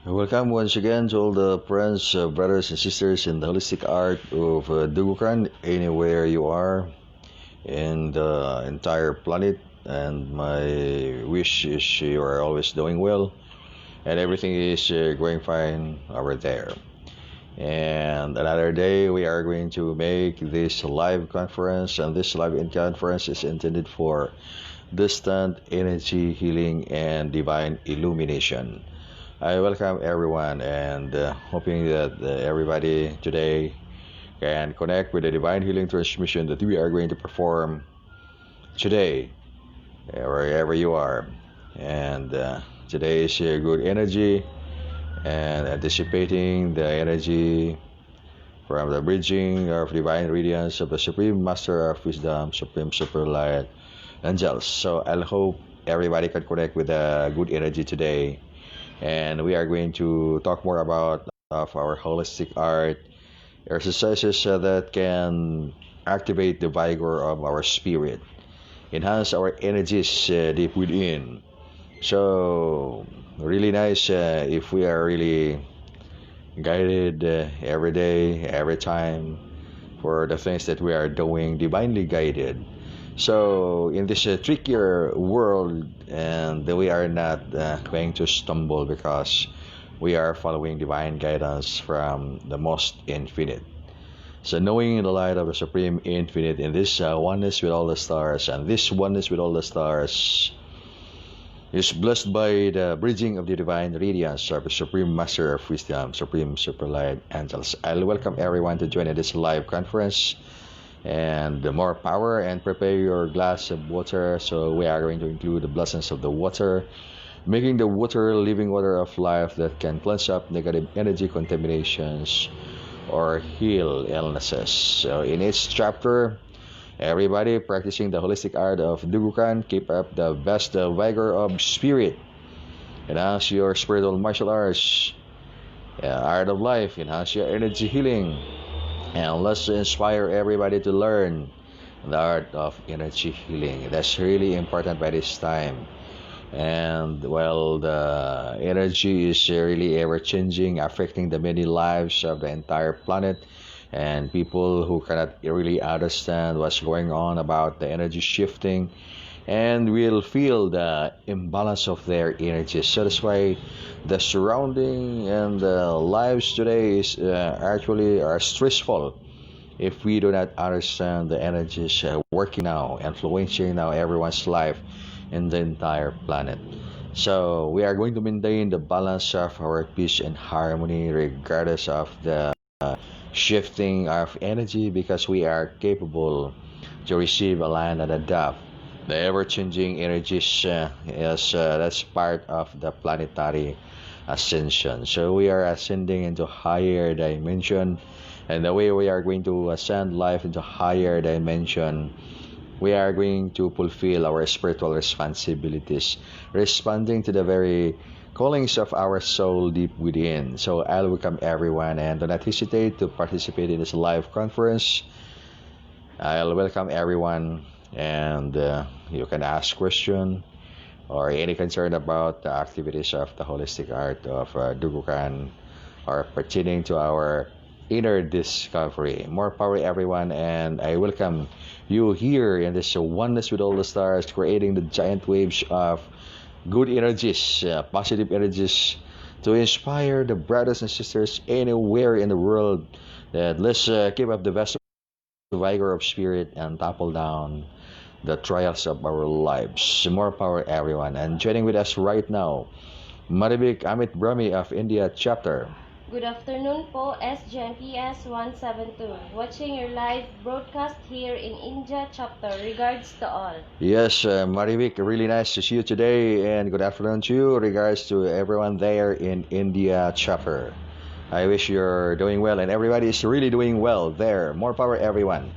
Welcome once again to all the friends, brothers, and sisters in the holistic art of Dugukan, anywhere you are in the entire planet. And my wish is you are always doing well and everything is going fine over there. And another day, we are going to make this live conference, and this live conference is intended for distant energy healing and divine illumination. I welcome everyone and hoping that everybody today can connect with the divine healing transmission that we are going to perform today, wherever you are. And today is a good energy and anticipating the energy from the bridging of divine radiance of the Supreme Master of Wisdom, Supreme Super Light Angels. So I hope everybody can connect with the good energy today. And we are going to talk more about of our holistic art exercises that can activate the vigor of our spirit, enhance our energies deep within. So really nice if we are really guided every day, every time for the things that we are doing, divinely guided. So in this trickier world, and we are not going to stumble because we are following divine guidance from the most infinite. So knowing the light of the Supreme Infinite in this oneness with all the stars, and this oneness with all the stars is blessed by the bridging of the divine radiance of the Supreme Master of Wisdom, Supreme Super Light Angels. I'll welcome everyone to join in this live conference and more power, and prepare your glass of water. So we are going to include the blessings of the water, making the water living water of life that can cleanse up negative energy contaminations or heal illnesses. So in each chapter, everybody practicing the holistic art of Dugukan, keep up the best vigor of spirit, enhance your spiritual martial arts, art of life, enhance your energy healing, and let's inspire everybody to learn the art of energy healing. That's really important by this time. And well, the energy is really ever changing, affecting the many lives of the entire planet, and people who cannot really understand what's going on about the energy shifting and will feel the imbalance of their energy. So that's why the surrounding and the lives today is actually are stressful if we do not understand the energies working now, influencing now everyone's life in the entire planet. So we are going to maintain the balance of our peace and harmony regardless of the shifting of energy, because we are capable to receive, align, and adapt the ever-changing energies. That's part of the planetary ascension. So we are ascending into higher dimension, and the way we are going to ascend life into higher dimension, we are going to fulfill our spiritual responsibilities, responding to the very callings of our soul deep within. So I'll welcome everyone, and do not hesitate to participate in this live conference. I'll welcome everyone, and you can ask question or any concern about the activities of the holistic art of Dugukan or pertaining to our inner discovery. More power, everyone, and I welcome you here in this oneness with all the stars, creating the giant waves of good energies, positive energies to inspire the brothers and sisters anywhere in the world. That let's keep up the best vigor of spirit and topple down the trials of our lives. More power, everyone. And joining with us right now, Maribik Amit Brahmi of India chapter. Good afternoon po, SGMPS1-72. Watching your live broadcast here in India chapter. Regards to all. Yes, Maribik, really nice to see you today, and good afternoon to you. Regards to everyone there in India chapter. I wish you're doing well, and everybody is really doing well there. More power, everyone.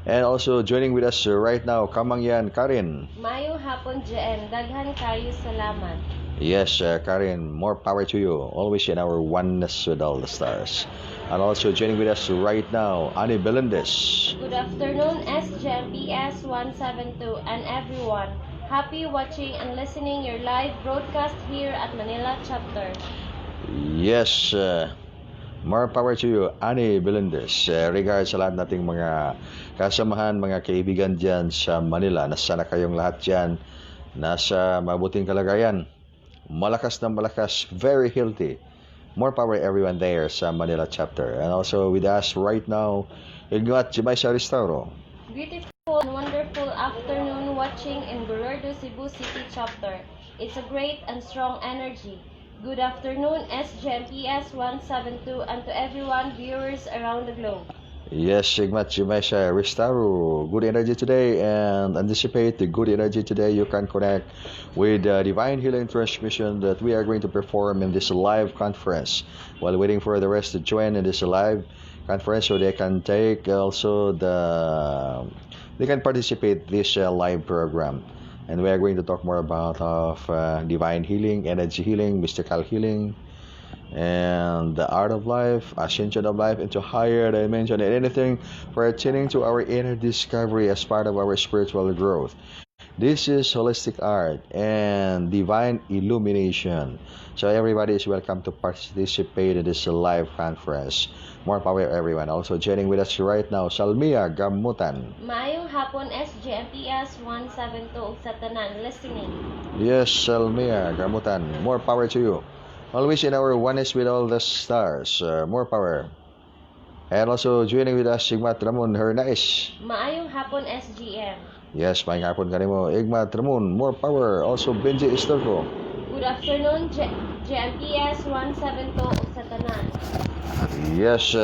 And also joining with us right now, Kamangyan Karin. Mayong hapon dyan, daghan kayo salamat. Yes, Karin, more power to you. Always in our oneness with all the stars. And also joining with us right now, Ani Belindes. Good afternoon, SGMPS1-72 and everyone. Happy watching and listening your live broadcast here at Manila chapter. Yes, more power to you, Ani Belendez. Regards sa lahat nating mga kasamahan, mga kaibigan dyan sa Manila. Nasana kayong lahat dyan nasa mabuting kalagayan. Malakas na malakas, very healthy. More power everyone there sa Manila chapter. And also with us right now, Igmat Jimay sa Restauro. Beautiful and wonderful afternoon watching in Gururdo, Cebu City chapter. It's a great and strong energy. Good afternoon, SGMPS1-72, and to everyone viewers around the globe. Yes, Igmat Jimay sa Restauro. Good energy today and anticipate the good energy today. You can connect with the Divine Healing Transmission that we are going to perform in this live conference while waiting for the rest to join in this live conference so they can take also they can participate this live program. And we are going to talk more about divine healing, energy healing, mystical healing, and the art of life, ascension of life into higher dimension, and anything pertaining to our inner discovery as part of our spiritual growth. This is holistic art and divine illumination. So everybody is welcome to participate in this live conference. More power everyone. Also joining with us right now, Salmia Gamutan. Maayong hapon, SGMPS 172 ug sa tanan listening. Yes, Salmia Gamutan. More power to you. Always in our oneness with all the stars. More power. And also joining with us, Sigmat Ramon Hernais. Maayong hapon, SGM. Yes, maayong hapon kanimo. Igmat Ramon, more power. Also Benji Estorco. Good afternoon, GMPS 172 ug sa tanan. Yes,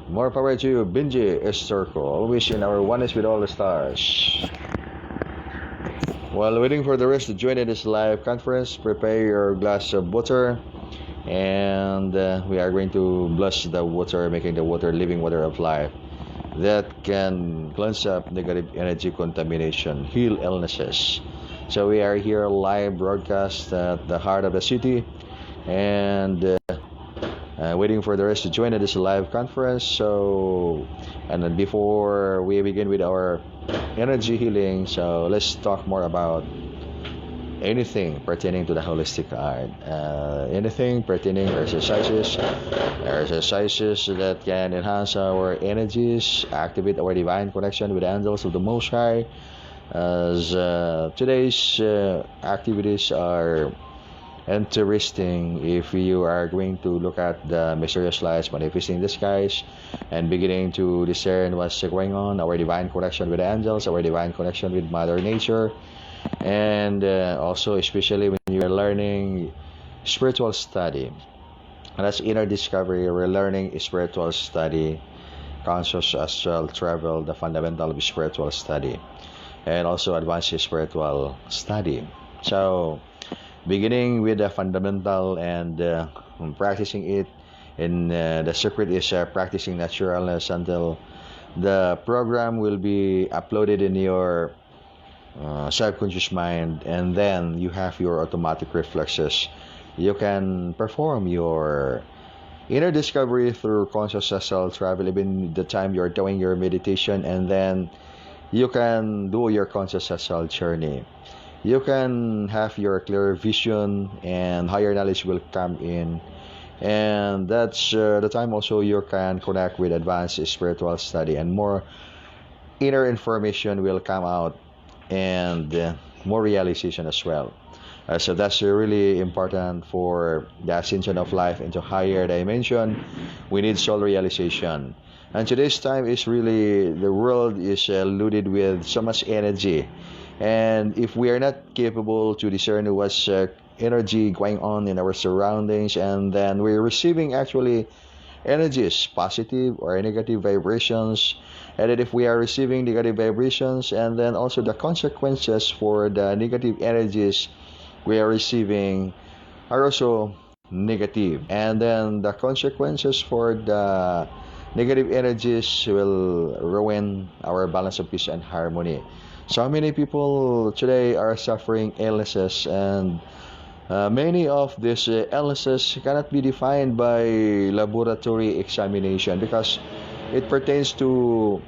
more power to you, Benji Estorco. Always in our oneness with all the stars. While waiting for the rest to join in this live conference, prepare your glass of water. And we are going to bless the water, making the water living water of life that can cleanse up negative energy contamination, heal illnesses. So we are here live broadcast at the heart of the city and waiting for the rest to join in this live conference. So, and then before we begin with our energy healing, so let's talk more about anything pertaining to the holistic art, anything pertaining to exercises that can enhance our energies, activate our divine connection with the angels of the Most High, as today's activities are interesting if you are going to look at the mysterious lights manifesting the skies and beginning to discern what's going on, our divine connection with the angels, our divine connection with Mother Nature, and also especially when you are learning spiritual study. And that's inner discovery. We're learning spiritual study, conscious astral travel, the fundamental of spiritual study, and also advanced spiritual study. So beginning with the fundamental and practicing it, and the secret is practicing naturalness until the program will be uploaded in your subconscious mind, and then you have your automatic reflexes. You can perform your inner discovery through conscious astral travel even the time you're doing your meditation, and then you can do your conscious astral journey. You can have your clear vision and higher knowledge will come in, and that's the time also you can connect with advanced spiritual study, and more inner information will come out, and more realization as well. So that's really important for the ascension of life into higher dimension. We need soul realization. And today's time is really, the world is loaded with so much energy. And if we are not capable to discern what's energy going on in our surroundings, and then we're receiving actually energies, positive or negative vibrations, and then if we are receiving negative vibrations, and then also the consequences for the negative energies we are receiving are also negative, and then the consequences for the negative energies will ruin our balance of peace and harmony. So many people today are suffering illnesses, and many of these illnesses cannot be defined by laboratory examination because it pertains to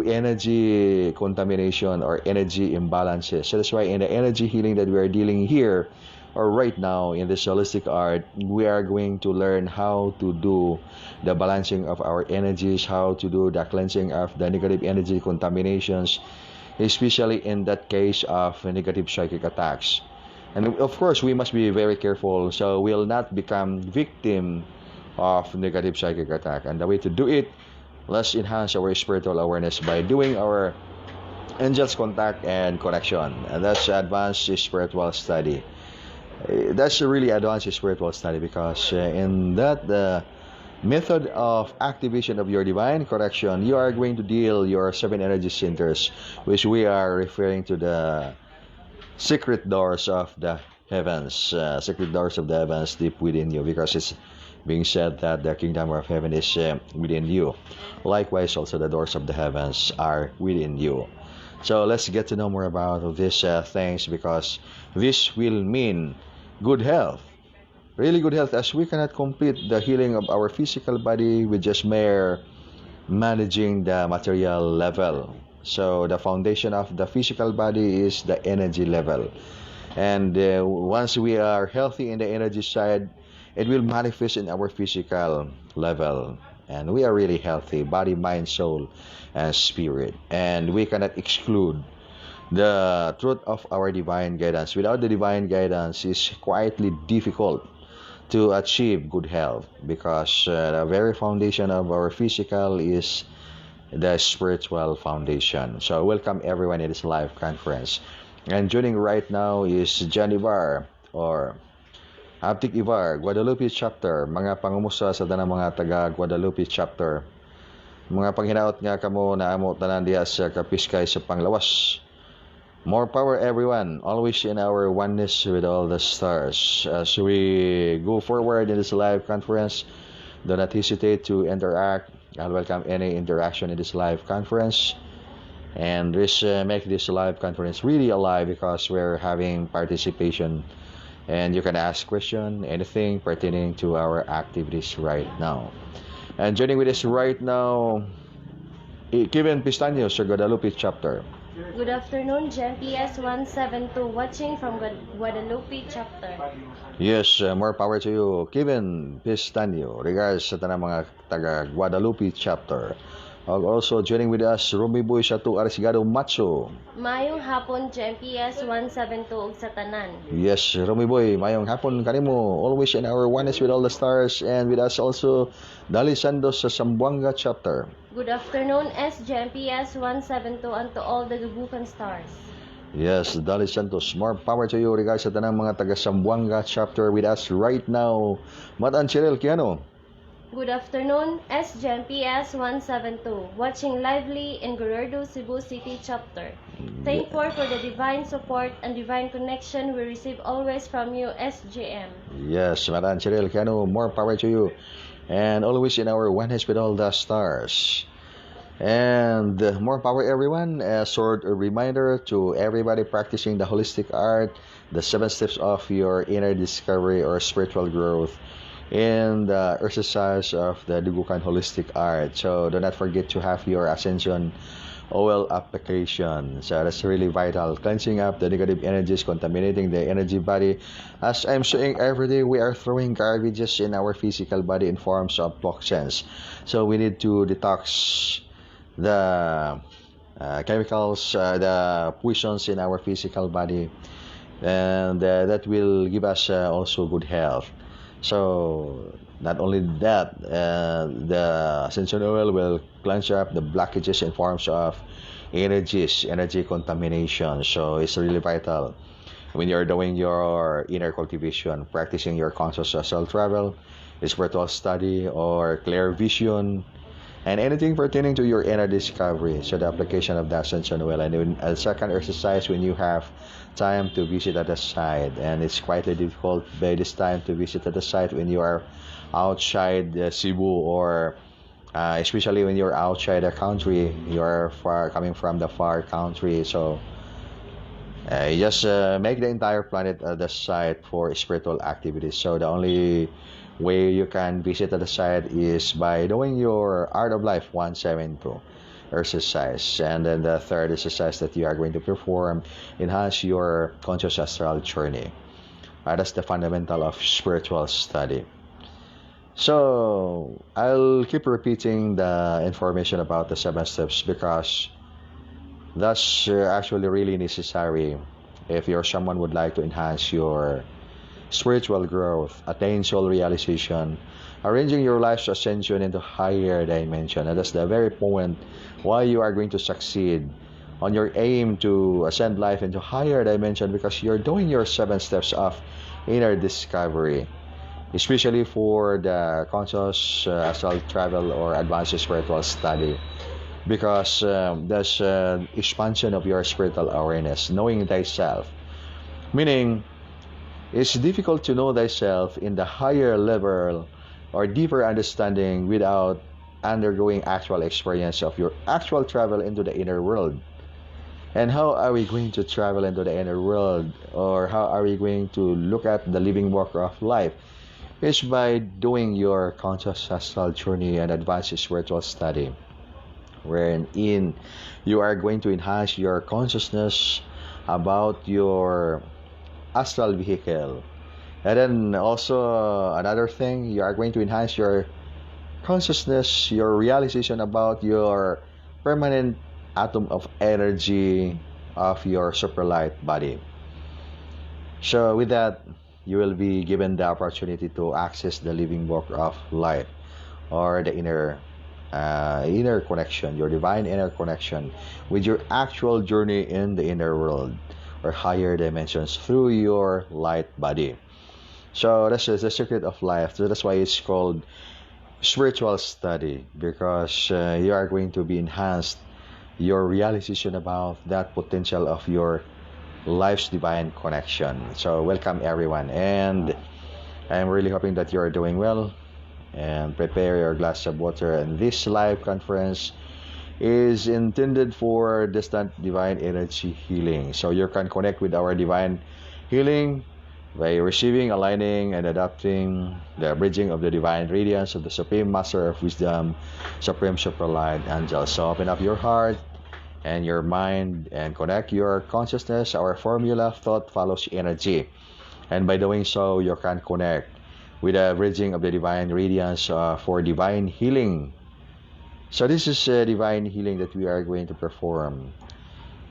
energy contamination or energy imbalances. So that's why in the energy healing that we are dealing here, or right now in this holistic art, we are going to learn how to do the balancing of our energies, how to do the cleansing of the negative energy contaminations, especially in that case of negative psychic attacks. And of course, we must be very careful so we'll not become victim of negative psychic attack. And the way to do it, let's enhance our spiritual awareness by doing our angels contact and connection. And that's advanced spiritual study. That's a really advanced spiritual study because in that method of activation of your divine correction, you are going to deal your seven energy centers, which we are referring to the secret doors of the heavens, secret doors of the heavens deep within you, because it's being said that the kingdom of heaven is within you. Likewise, also the doors of the heavens are within you. So let's get to know more about these things, because this will mean good health, really good health, as we cannot complete the healing of our physical body with just mere managing the material level. So the foundation of the physical body is the energy level. And once we are healthy in the energy side, it will manifest in our physical level. And we are really healthy, body, mind, soul, and spirit. And we cannot exclude the truth of our divine guidance. Without the divine guidance, it's quietly difficult to achieve good health, because the very foundation of our physical is the spiritual foundation. So welcome everyone in this live conference. And joining right now is John Ivar, or Aptic Ivar, Guadalupe chapter. Mga pangumusta sa tanang mga taga Guadalupe chapter. Mga panghinaot nga kamo na amo tanan diha sa kapiskay sa panglawas. More power, everyone, always in our oneness with all the stars. As we go forward in this live conference, do not hesitate to interact. I'll welcome any interaction in this live conference. And let's make this live conference really alive, because we're having participation. And you can ask question, anything pertaining to our activities right now. And joining with us right now, Kevin Pistaño sa Guadalupe chapter. Good afternoon, SGMPS1-72, watching from Guadalupe chapter. Yes, more power to you, Kevin Pistaño. Regards sa tanang mga taga Guadalupe chapter. Also joining with us, Rumi Boy sa tu Arsigado Macho. Mayong hapon, SGMPS1-72 ug sa tanan. Yes, Rumi Boy, mayong hapon kanimo. Always in our oneness with all the stars, and with us also, Dali Sandos sa Sambuanga chapter. Good afternoon, SGMPS1-72, and to all the Dugukan stars. Yes, Dali Santos, more power to you. Regards sa tanang mga taga Sambuanga chapter. With us right now, Matan Cheryl Kiano. Good afternoon, SGMPS1-72, watching lively in Guerrero, Cebu City chapter. Thankful for the divine support and divine connection we receive always from you, SGM. Yes, Matan Cheryl Kiano, more power to you. And always in our oneness with all the stars. And more power, everyone. A short reminder to everybody practicing the holistic art, the 7 steps of your inner discovery or spiritual growth, in the exercise of the Dugukan holistic art. So do not forget to have your ascension oil application. So that's really vital. Cleansing up the negative energies, contaminating the energy body. As I'm saying every day, we are throwing garbages in our physical body in forms of toxins. So we need to detox the chemicals, the poisons in our physical body, and that will give us also good health. So not only that, the ascension oil will cleanse up the blockages in forms of energies, energy contamination. So it's really vital when you're doing your inner cultivation, practicing your conscious astral travel, spiritual study, or clear vision, and anything pertaining to your inner discovery. So the application of the ascension oil. And a second exercise, when you have time to visit at the site, and it's quite difficult by this time to visit at the site when you are outside Cebu, or especially when you're outside the country, you're coming from the far country. So just make the entire planet the site for spiritual activities. So the only way you can visit the site is by doing your Art of Life 172 exercise. And then the third exercise that you are going to perform, enhance your conscious astral journey. That's the fundamental of spiritual study. So I'll keep repeating the information about the 7 steps because that's actually really necessary if you're someone would like to enhance your spiritual growth, attain soul realization, arranging your life's ascension into higher dimension. And that's the very point why you are going to succeed on your aim to ascend life into higher dimension, because you're doing your 7 steps of inner discovery, especially for the conscious astral travel or advanced spiritual study, because there's expansion of your spiritual awareness, knowing thyself, meaning it's difficult to know thyself in the higher level or deeper understanding without undergoing actual experience of your actual travel into the inner world. And how are we going to travel into the inner world, or how are we going to look at the living walk of life? It's by doing your conscious astral journey and advanced spiritual study, wherein you are going to enhance your consciousness about your astral vehicle. And then also another thing, you are going to enhance your consciousness, your realization about your permanent atom of energy of your superlight body. So with that, you will be given the opportunity to access the living walk of life, or the inner connection, your divine inner connection with your actual journey in the inner world or higher dimensions through your light body. So that's the secret of life. So that's why it's called spiritual study, because you are going to be enhanced your realization about that potential of your life's divine connection. So welcome everyone, and I'm really hoping that you are doing well, and prepare your glass of water. And this live conference is intended for distant divine energy healing, so you can connect with our divine healing by receiving, aligning, and adapting the bridging of the divine radiance of the Supreme Master of Wisdom, Supreme Superlight Angel. So open up your heart and your mind and connect your consciousness. Our formula, thought follows energy, and by doing so you can connect with the bridging of the divine radiance for divine healing. So this is a divine healing that we are going to perform,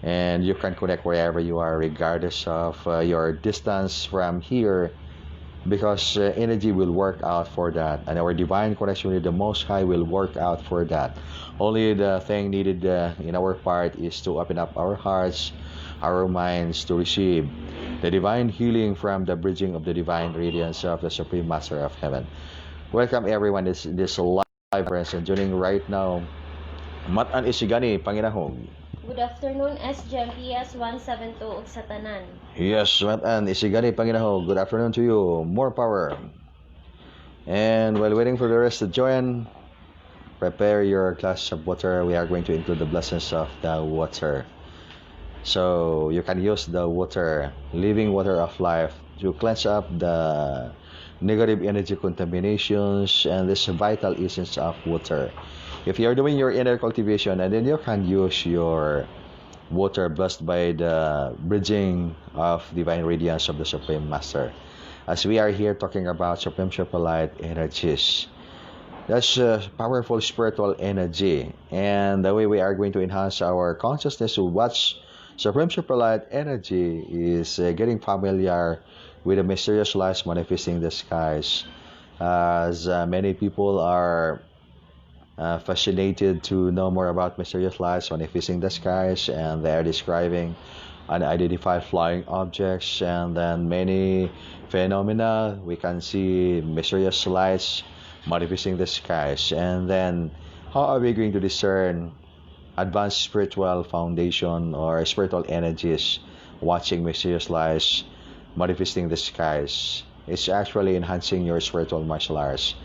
and you can connect wherever you are, regardless of your distance from here, because energy will work out for that, and our divine connection with the Most High will work out for that. Only the thing needed in our part is to open up our hearts, our minds, to receive the divine healing from the bridging of the divine radiance of the Supreme Master of Heaven. Welcome everyone. This live present joining right now. Matan isigani Panginahog. Good afternoon, SGMPS1-72 ug sa tanan. Yes, Matan isigani Panginahog. Good afternoon to you. More power. And while waiting for the rest to join, prepare your glass of water. We are going to include the blessings of the water. So you can use the water, living water of life, to cleanse up the negative energy contaminations and this vital essence of water. If you are doing your inner cultivation, and then you can use your water blessed by the bridging of divine radiance of the Supreme Master. As we are here talking about Supreme Superlight energies, that's a powerful spiritual energy, and the way we are going to enhance our consciousness to watch Supreme Superlight energy is getting familiar with the mysterious lights manifesting the skies. As many people are fascinated to know more about mysterious lights manifesting the skies, and they are describing unidentified flying objects, and then many phenomena. We can see mysterious lights manifesting the skies, and then how are we going to discern advanced spiritual foundation or spiritual energies watching mysterious lights manifesting the skies? It's actually enhancing your spiritual martial arts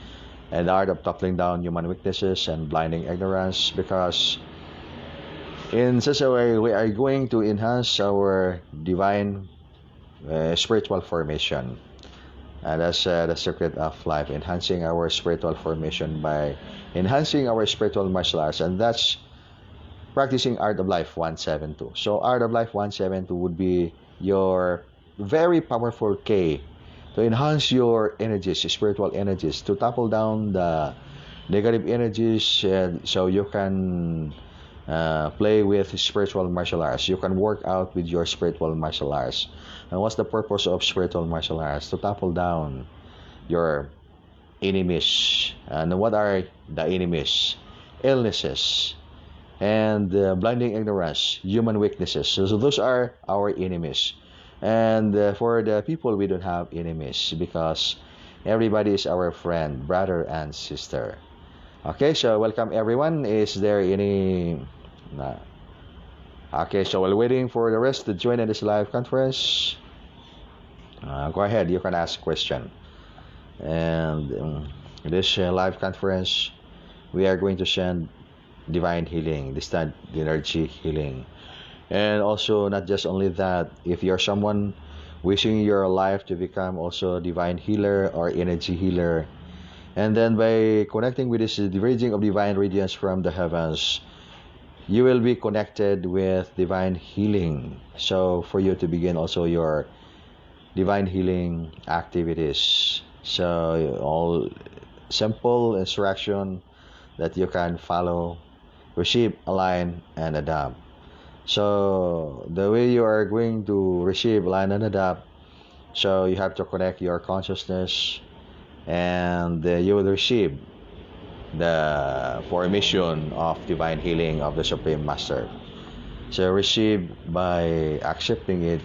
and the art of toppling down human weaknesses and blinding ignorance, because in such a way we are going to enhance our divine spiritual formation. And that's the secret of life, enhancing our spiritual formation by enhancing our spiritual martial arts, and that's practicing Art of Life 172. So Art of Life 172 would be your very powerful K to enhance your energies, spiritual energies, to topple down the negative energies, so you can play with spiritual martial arts. You can work out with your spiritual martial arts. And what's the purpose of spiritual martial arts? To topple down your enemies. And what are the enemies? Illnesses and blinding ignorance, human weaknesses. So those are our enemies. And for the people, we don't have enemies because everybody is our friend, brother, and sister. Okay, so welcome everyone. Is there any... Okay, so while waiting for the rest to join in this live conference, go ahead, you can ask a question. And in this live conference, we are going to send divine healing, distant energy healing. And also, not just only that, if you're someone wishing your life to become also a divine healer or energy healer, and then by connecting with this diverging of divine radiance from the heavens, you will be connected with divine healing. So for you to begin also your divine healing activities. So all simple instruction that you can follow, receive, align, and adapt. So the way you are going to receive, align, and adapt, so you have to connect your consciousness, and you will receive the formation of divine healing of the Supreme Master. So receive by accepting it,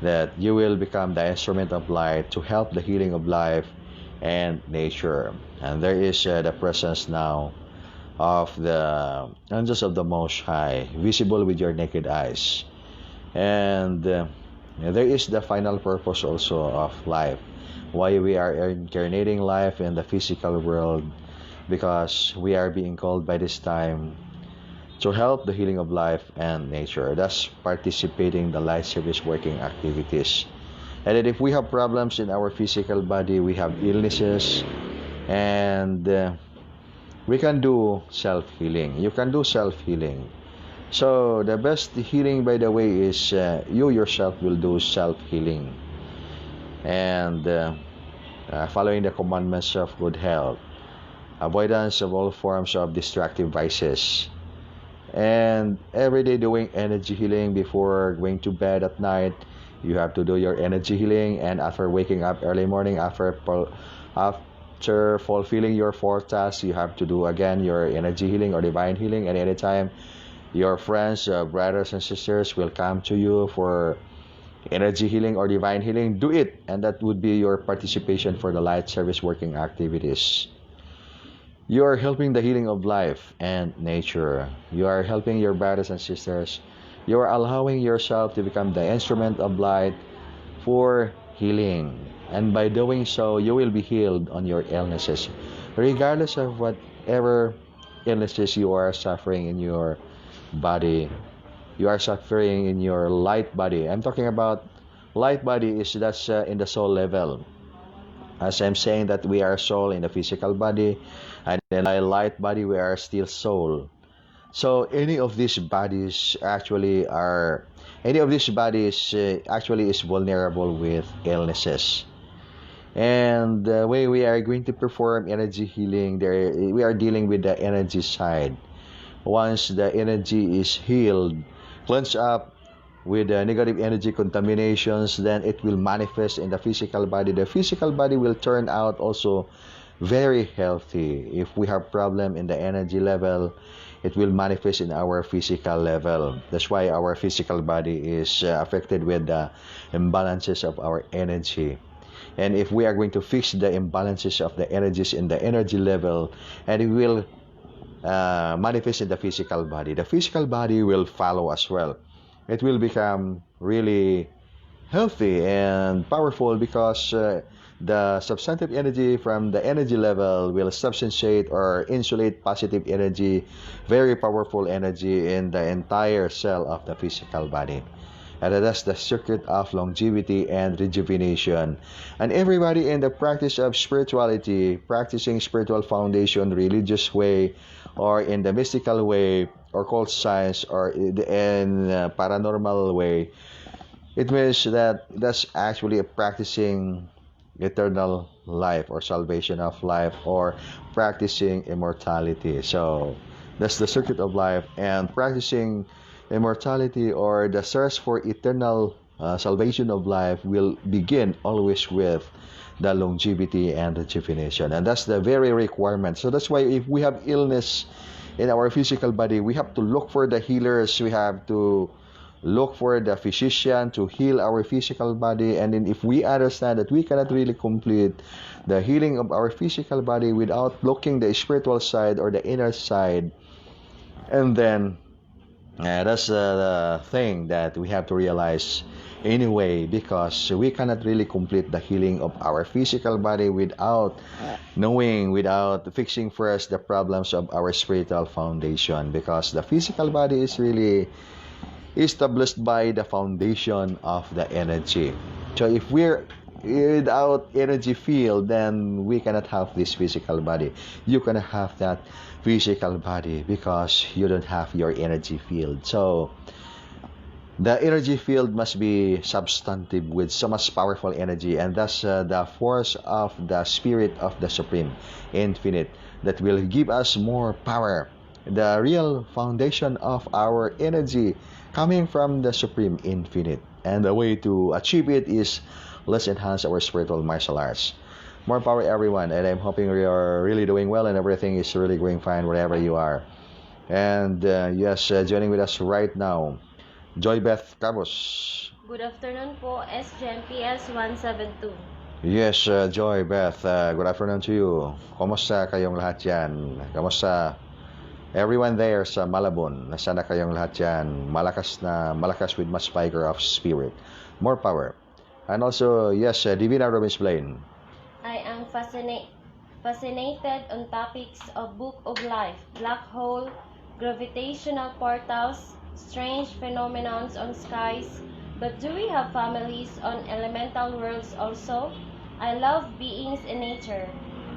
that you will become the instrument of light to help the healing of life and nature. And there is the presence now of the angels of the Most High, visible with your naked eyes. And there is the final purpose also of life, why we are incarnating life in the physical world, because we are being called by this time to help the healing of life and nature, thus participating the light service working activities. And that if we have problems in our physical body, we have illnesses, and we can do self-healing. You can do self-healing. So the best healing, by the way, is you yourself will do self-healing. And following the commandments of good health, avoidance of all forms of destructive vices, and every day doing energy healing before going to bed at night. You have to do your energy healing, and after waking up early morning, after fulfilling your four tasks, you have to do again your energy healing or divine healing. And anytime your friends, brothers and sisters will come to you for energy healing or divine healing, do it, and that would be your participation for the light service working activities. You are helping the healing of life and nature. You are helping your brothers and sisters. You are allowing yourself to become the instrument of light for healing. And by doing so, you will be healed on your illnesses, regardless of whatever illnesses you are suffering in your body. You are suffering in your light body. I'm talking about light body, that's in the soul level. As I'm saying that we are soul in the physical body, and in a light body we are still soul. So any of these bodies actually is vulnerable with illnesses. And the way we are going to perform energy healing, we are dealing with the energy side. Once the energy is healed, cleansed up with the negative energy contaminations, then it will manifest in the physical body. The physical body will turn out also very healthy. If we have problem in the energy level, it will manifest in our physical level. That's why our physical body is affected with the imbalances of our energy. And if we are going to fix the imbalances of the energies in the energy level, and it will manifest in the physical body will follow as well. It will become really healthy and powerful, because the substantive energy from the energy level will substantiate or insulate positive energy, very powerful energy in the entire cell of the physical body. And that's the circuit of longevity and rejuvenation. And everybody in the practice of spirituality, practicing spiritual foundation, religious way, or in the mystical way, or called science, or in paranormal way, it means that that's actually a practicing eternal life or salvation of life or practicing immortality. So that's the circuit of life, and practicing immortality or the search for eternal salvation of life will begin always with the longevity and rejuvenation, and that's the very requirement. So that's why if we have illness in our physical body, we have to look for the healers. We have to look for the physician to heal our physical body. And then if we understand that we cannot really complete the healing of our physical body without looking the spiritual side or the inner side, and then that's the thing that we have to realize anyway, because we cannot really complete the healing of our physical body without knowing, without fixing first the problems of our spiritual foundation, because the physical body is really established by the foundation of the energy. So if we're without energy field, then we cannot have this physical body. You cannot have that physical body because you don't have your energy field. So the energy field must be substantive with so much powerful energy, and that's the force of the spirit of the Supreme Infinite that will give us more power. The real foundation of our energy coming from the Supreme Infinite. And the way to achieve it is let's enhance our spiritual martial arts. More power, everyone, and I'm hoping we are really doing well and everything is really going fine wherever you are. And yes, joining with us right now, Joy Beth Cabos. Good afternoon po, SGMPS1-72. Yes, Joy Beth, good afternoon to you. Kamusta kayong lahat yan? Kamusta everyone there sa Malabon? Nasana kayong lahat yan? Malakas with much vigor of spirit. More power. And also, yes, Divina Robins Blaine. I am fascinated on topics of Book of Life, black hole, gravitational portals, strange phenomena on skies, but do we have families on elemental worlds also? I love beings in nature.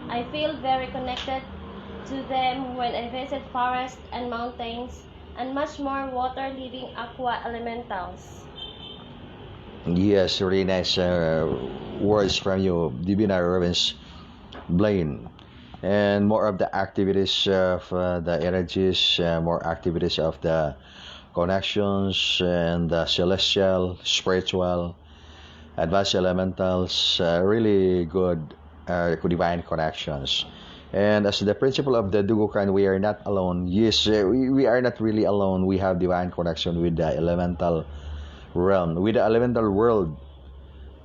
I feel very connected to them when I visit forests and mountains, and much more water-living aqua elementals. Yes, really nice words from you, Divina Robins Blaine. And more of the activities of the energies, more activities of the connections and the celestial, spiritual, advanced elementals, really good divine connections. And as the principle of the Dugukan, we are not alone. Yes, we are not really alone. We have divine connection with the elemental realm, with the elemental world.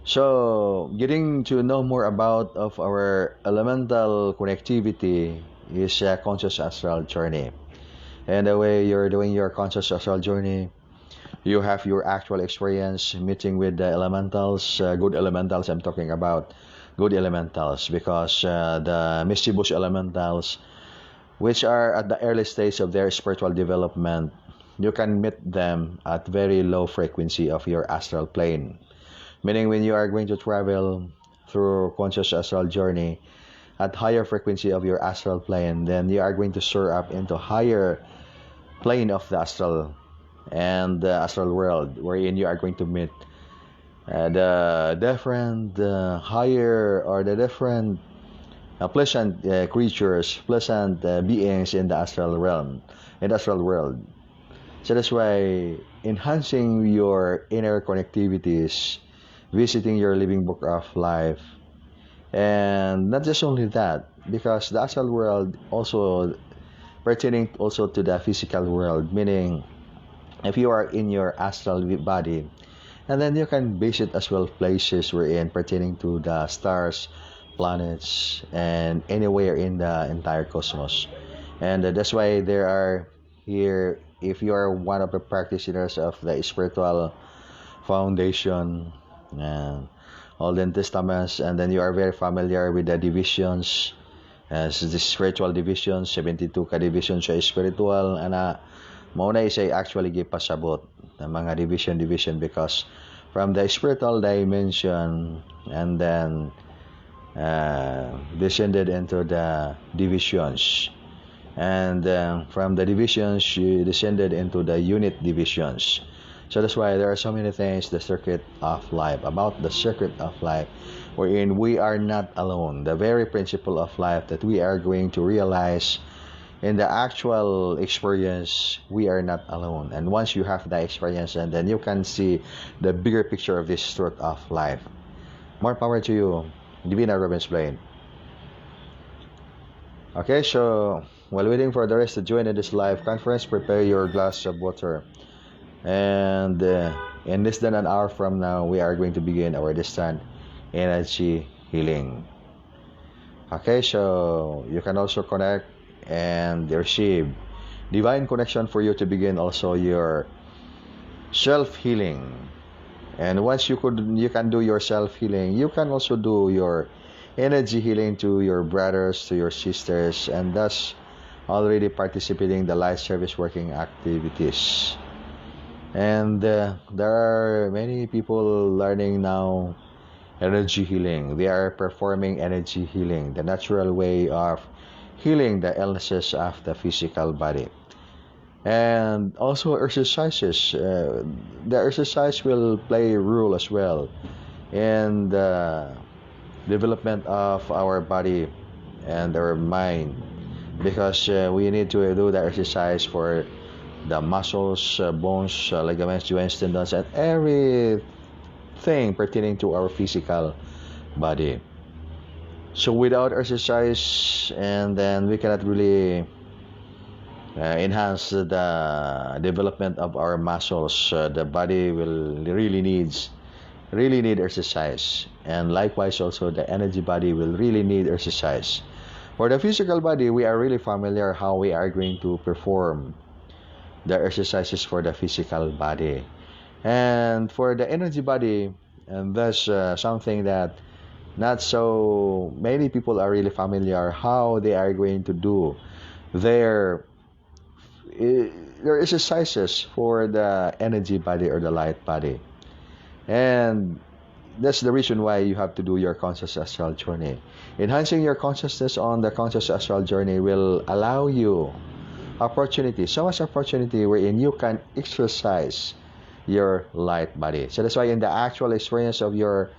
So getting to know more about of our elemental connectivity is a conscious astral journey. And the way you're doing your conscious astral journey, you have your actual experience meeting with the elementals, good elementals. I'm talking about good elementals, because the mischievous elementals, which are at the early stage of their spiritual development, you can meet them at very low frequency of your astral plane. Meaning when you are going to travel through conscious astral journey at higher frequency of your astral plane, then you are going to soar up into higher plane of the astral and the astral world, wherein you are going to meet the different higher or the different pleasant creatures, pleasant beings in the astral realm, in the astral world. So that's why enhancing your inner connectivities, visiting your living book of life, and not just only that, because the astral world also pertaining also to the physical world, meaning if you are in your astral body, and then you can visit as well places wherein pertaining to the stars, planets, and anywhere in the entire cosmos. And that's why there are here, if you are one of the practitioners of the spiritual foundation and Olden Testaments, and then you are very familiar with the divisions, as the spiritual divisions, 72 ka division sa spiritual, ana mauna isay actually gipasabot ng mga division, because from the spiritual dimension and then descended into the divisions, and from the divisions you descended into the unit divisions. So that's why there are so many things, the circuit of life, about the circuit of life, wherein we are not alone. The very principle of life that we are going to realize in the actual experience, we are not alone. And once you have that experience, and then you can see the bigger picture of this truth of life. More power to you, Divina Robin's Blaine. Okay, so while waiting for the rest to join in this live conference, prepare your glass of water. And in less than an hour from now, we are going to begin our distant energy healing. Okay, so you can also connect and receive divine connection for you to begin also your self-healing. And once you can do your self-healing, you can also do your energy healing to your brothers, to your sisters, and thus already participating the light service working activities. And there are many people learning now energy healing. They are performing energy healing, the natural way of healing the illnesses of the physical body. And also exercises. The exercise will play a role as well in the development of our body and our mind, because we need to do the exercise for the muscles, bones, ligaments, joints, tendons, and everything pertaining to our physical body. So without exercise, and then we cannot really enhance the development of our muscles. The body will really need exercise, and likewise also the energy body will really need exercise. For the physical body, we are really familiar how we are going to perform the exercises for the physical body. And for the energy body, and that's something that not so many people are really familiar how they are going to do their exercises for the energy body or the light body. And that's the reason why you have to do your conscious astral journey. Enhancing your consciousness on the conscious astral journey will allow you so much opportunity wherein you can exercise your light body. So that's why in the actual experience of your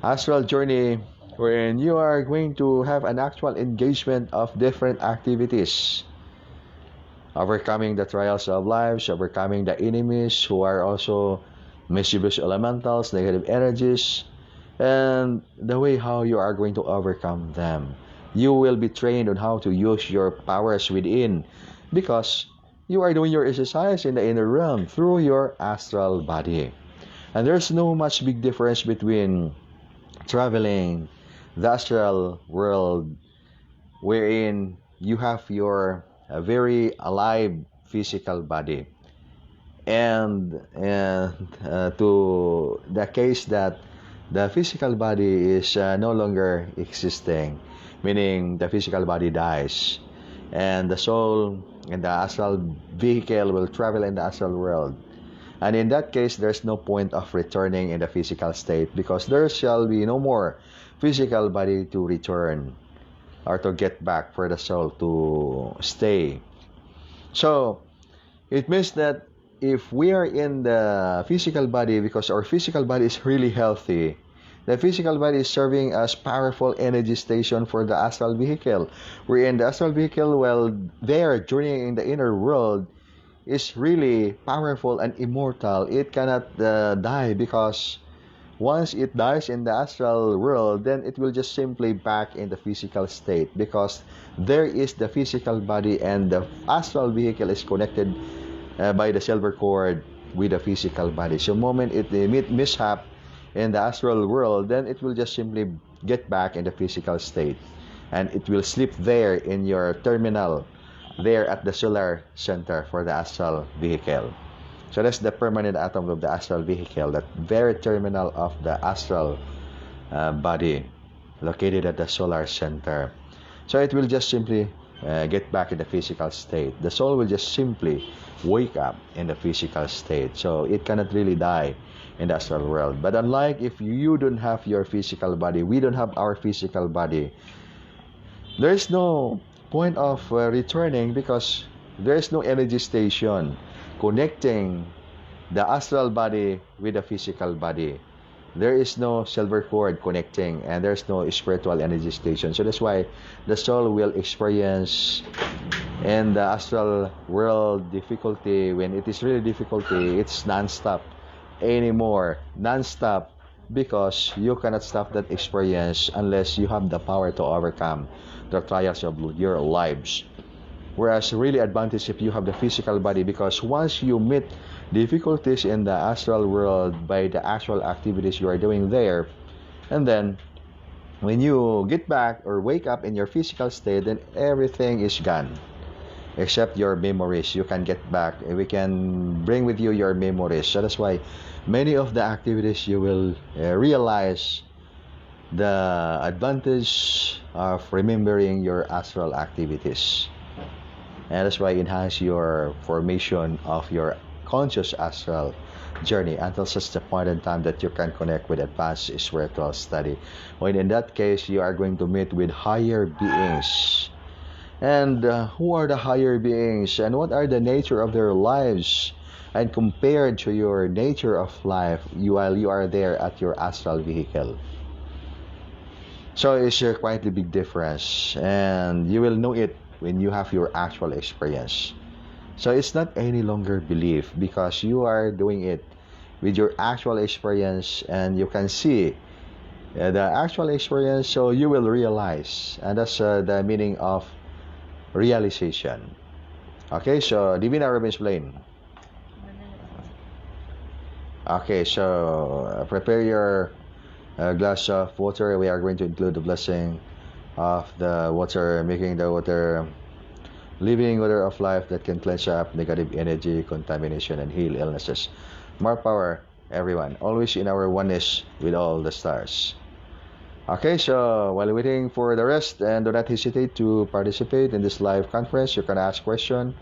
astral journey, wherein you are going to have an actual engagement of different activities, overcoming the trials of life, overcoming the enemies who are also mischievous elementals, negative energies, and the way how you are going to overcome them. You will be trained on how to use your powers within, because you are doing your exercise in the inner realm through your astral body. And there's no much big difference between traveling the astral world, wherein you have your very alive physical body, and to the case that the physical body is no longer existing, meaning the physical body dies, and the soul in the astral vehicle will travel in the astral world. And in that case, there's no point of returning in the physical state, because there shall be no more physical body to return or to get back for the soul to stay. So it means that if we are in the physical body, because our physical body is really healthy, the physical body is serving as powerful energy station for the astral vehicle. We're in the astral vehicle, well, there journeying in the inner world is really powerful and immortal. It cannot die, because once it dies in the astral world, then it will just simply back in the physical state, because there is the physical body and the astral vehicle is connected by the silver cord with the physical body. So moment it mishap in the astral world, then it will just simply get back in the physical state, and it will sleep there in your terminal, there at the solar center for the astral vehicle. So that's the permanent atom of the astral vehicle, that very terminal of the astral body, located at the solar center. So it will just simply get back in the physical state. The soul will just simply wake up in the physical state. So it cannot really die in the astral world. But unlike if you don't have your physical body, we don't have our physical body, there is no point of returning, because there is no energy station connecting the astral body with the physical body. There is no silver cord connecting, and there's no spiritual energy station. So that's why the soul will experience in the astral world difficulty. When it is really difficulty, it's non-stop anymore. Non-stop, because you cannot stop that experience unless you have the power to overcome the trials of your lives. Whereas really advantage if you have the physical body, because once you meet difficulties in the astral world by the actual activities you are doing there, and then when you get back or wake up in your physical state, then everything is gone except your memories. You can get back. We can bring with you your memories. So that's why many of the activities you will realize the advantage of remembering your astral activities. And that's why enhance your formation of your conscious astral journey until such a point in time that you can connect with advanced spiritual study. When in that case, you are going to meet with higher beings. And who are the higher beings, and what are the nature of their lives, and compared to your nature of life while you are there at your astral vehicle. So it's a quite a big difference, and you will know it when you have your actual experience. So it's not any longer belief, because you are doing it with your actual experience, and you can see the actual experience, so you will realize, and that's the meaning of realization. Okay, so Divina Robin explain. Okay, so prepare your glass of water. We are going to include the blessing of the water, making the water living water of life that can cleanse up negative energy, contamination, and heal illnesses. More power, everyone. Always in our oneness with all the stars. Okay, so while waiting for the rest, and do not hesitate to participate in this live conference. You can ask questions,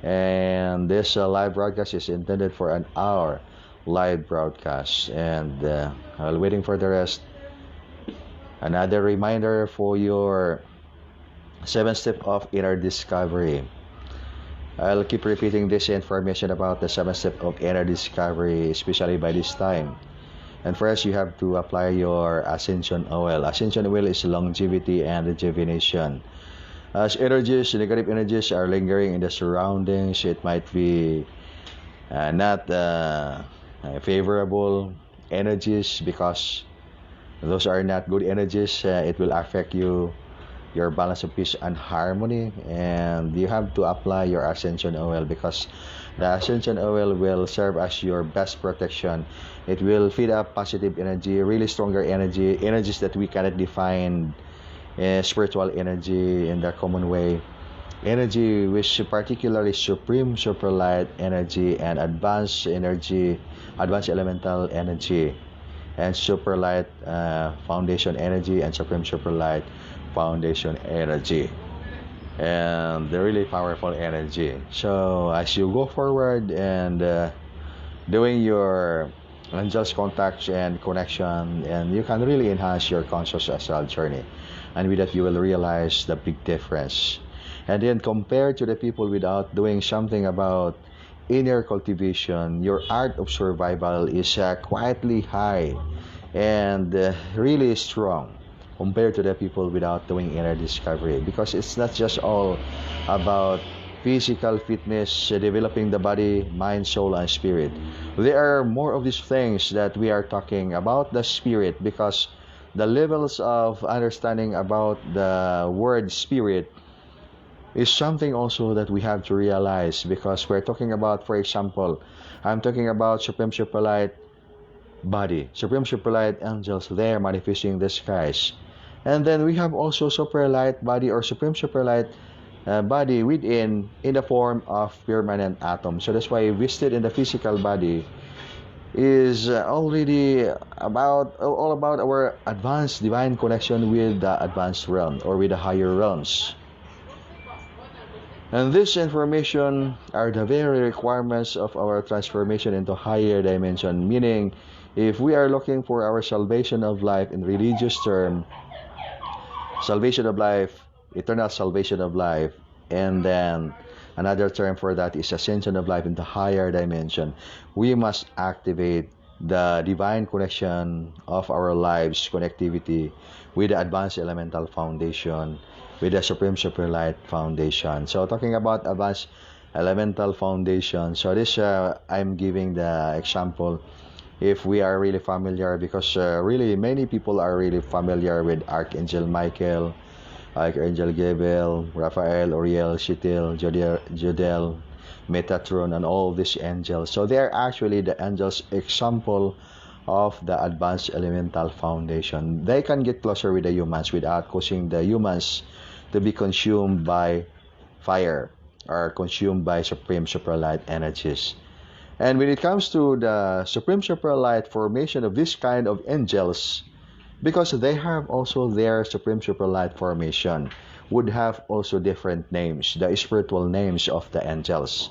and this live broadcast is intended for an hour live broadcast. And while waiting for the rest, another reminder for your 7 step of inner discovery. I'll keep repeating this information about the 7 step of inner discovery, especially by this time. And first, you have to apply your Ascension oil. Ascension oil is longevity and rejuvenation. As energies, negative energies are lingering in the surroundings, it might be not favorable energies, because those are not good energies. It will affect you, your balance of peace and harmony, and you have to apply your Ascension oil, because the Ascension oil will serve as your best protection. It will feed up positive energy, really stronger energy, energies that we cannot define, spiritual energy in the common way, energy which particularly supreme super light energy, and advanced energy, advanced elemental energy, and super light foundation energy, and supreme super light foundation energy, and the really powerful energy. So as you go forward and doing your angels contacts and connection, and you can really enhance your conscious astral journey, and with that you will realize the big difference. And then compared to the people without doing something about inner cultivation, your art of survival is quietly high and really strong compared to the people without doing inner discovery, because it's not just all about physical fitness, developing the body, mind, soul, and spirit. There are more of these things that we are talking about the spirit, because the levels of understanding about the word spirit is something also that we have to realize, because we're talking about, for example, I'm talking about Supreme Superlight body, Supreme Superlight angels there manifesting the skies. And then we have also Superlight body or Supreme Superlight body within in the form of permanent atom. So that's why visited in the physical body is already about all about our advanced divine connection with the advanced realm or with the higher realms. And this information are the very requirements of our transformation into higher dimension, meaning if we are looking for our salvation of life in religious term, salvation of life, eternal salvation of life, and then Another term for that is ascension of life into higher dimension. We must activate the divine connection of our lives, connectivity with the advanced elemental foundation, with the supreme super light foundation. So talking about advanced elemental foundation, so this I'm giving the example if we are really familiar, because really many people are really familiar with Archangel Michael, Archangel Gabriel, Raphael, Uriel, Shittil, Jodel, Metatron, and all these angels. So they are actually the angels example of the advanced elemental foundation. They can get closer with the humans without causing the humans to be consumed by fire or consumed by supreme superlight energies. And when it comes to the supreme superlight formation of this kind of angels, because they have also their supreme superlight formation, would have also different names, the spiritual names of the angels.